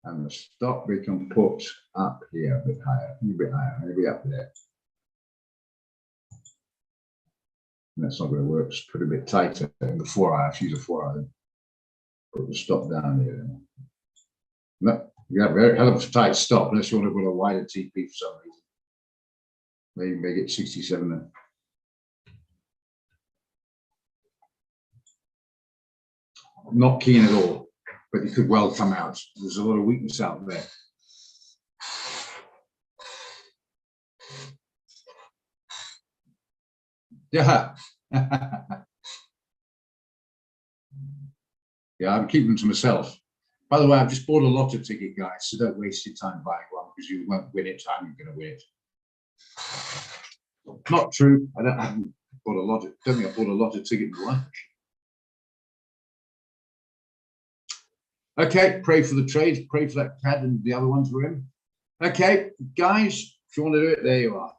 And the stop we can put up here a bit higher, maybe up there. That's not going to work. Just put a bit tighter in the 4 hour. Use a 4 hour. Put the stop down here. No, you have a very hell of a tight stop unless you want to put a wider TP for some reason. Maybe make it 67 then. Not keen at all, but it could well come out. There's a lot of weakness out there. Yeah. Yeah, I'm keeping them to myself. By the way, I've just bought a lotto ticket, guys, so don't waste your time buying one because you won't win it. I'm going to win it. Not true. I haven't bought a lotto. Don't think I bought a lotto ticket in life. Okay, pray for the trades, pray for that CAD and the other ones we're in. Okay, guys, if you want to do it, there you are.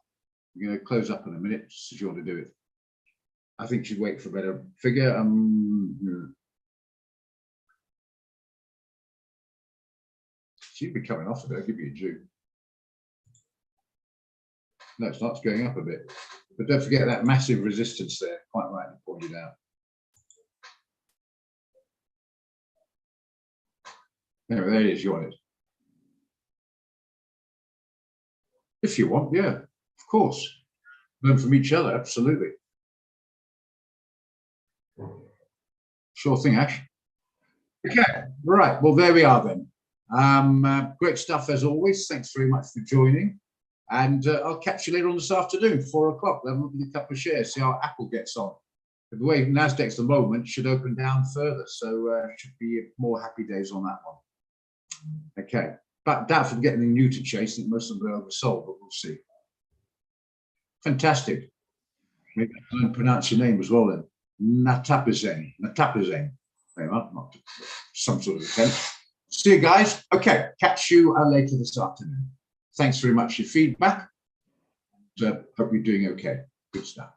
I'm going to close up in a minute, just if you want to do it. I think you should wait for a better figure. She'd be coming off today, I'll give you a June. No, it's not, it's going up a bit. But don't forget that massive resistance there, quite rightly pointed out. Anyway, there it is, you want it. If you want, yeah, of course. Learn from each other, absolutely. Sure thing, Ash. Okay, right, well, there we are then. Great stuff as always. Thanks very much for joining. And I'll catch you later on this afternoon, 4 o'clock. Then we'll look at a couple of shares, see how Apple gets on. The way Nasdaq's at the moment should open down further, so should be more happy days on that one. Okay, but doubtful getting anything new to chase. I think most of them are oversold, but we'll see. Fantastic. Maybe I can pronounce your name as well then. Natapizeng. Natapizeng. There are, not some sort of attempt. See you guys. Okay, catch you later this afternoon. Thanks very much for your feedback. Hope you're doing okay. Good stuff.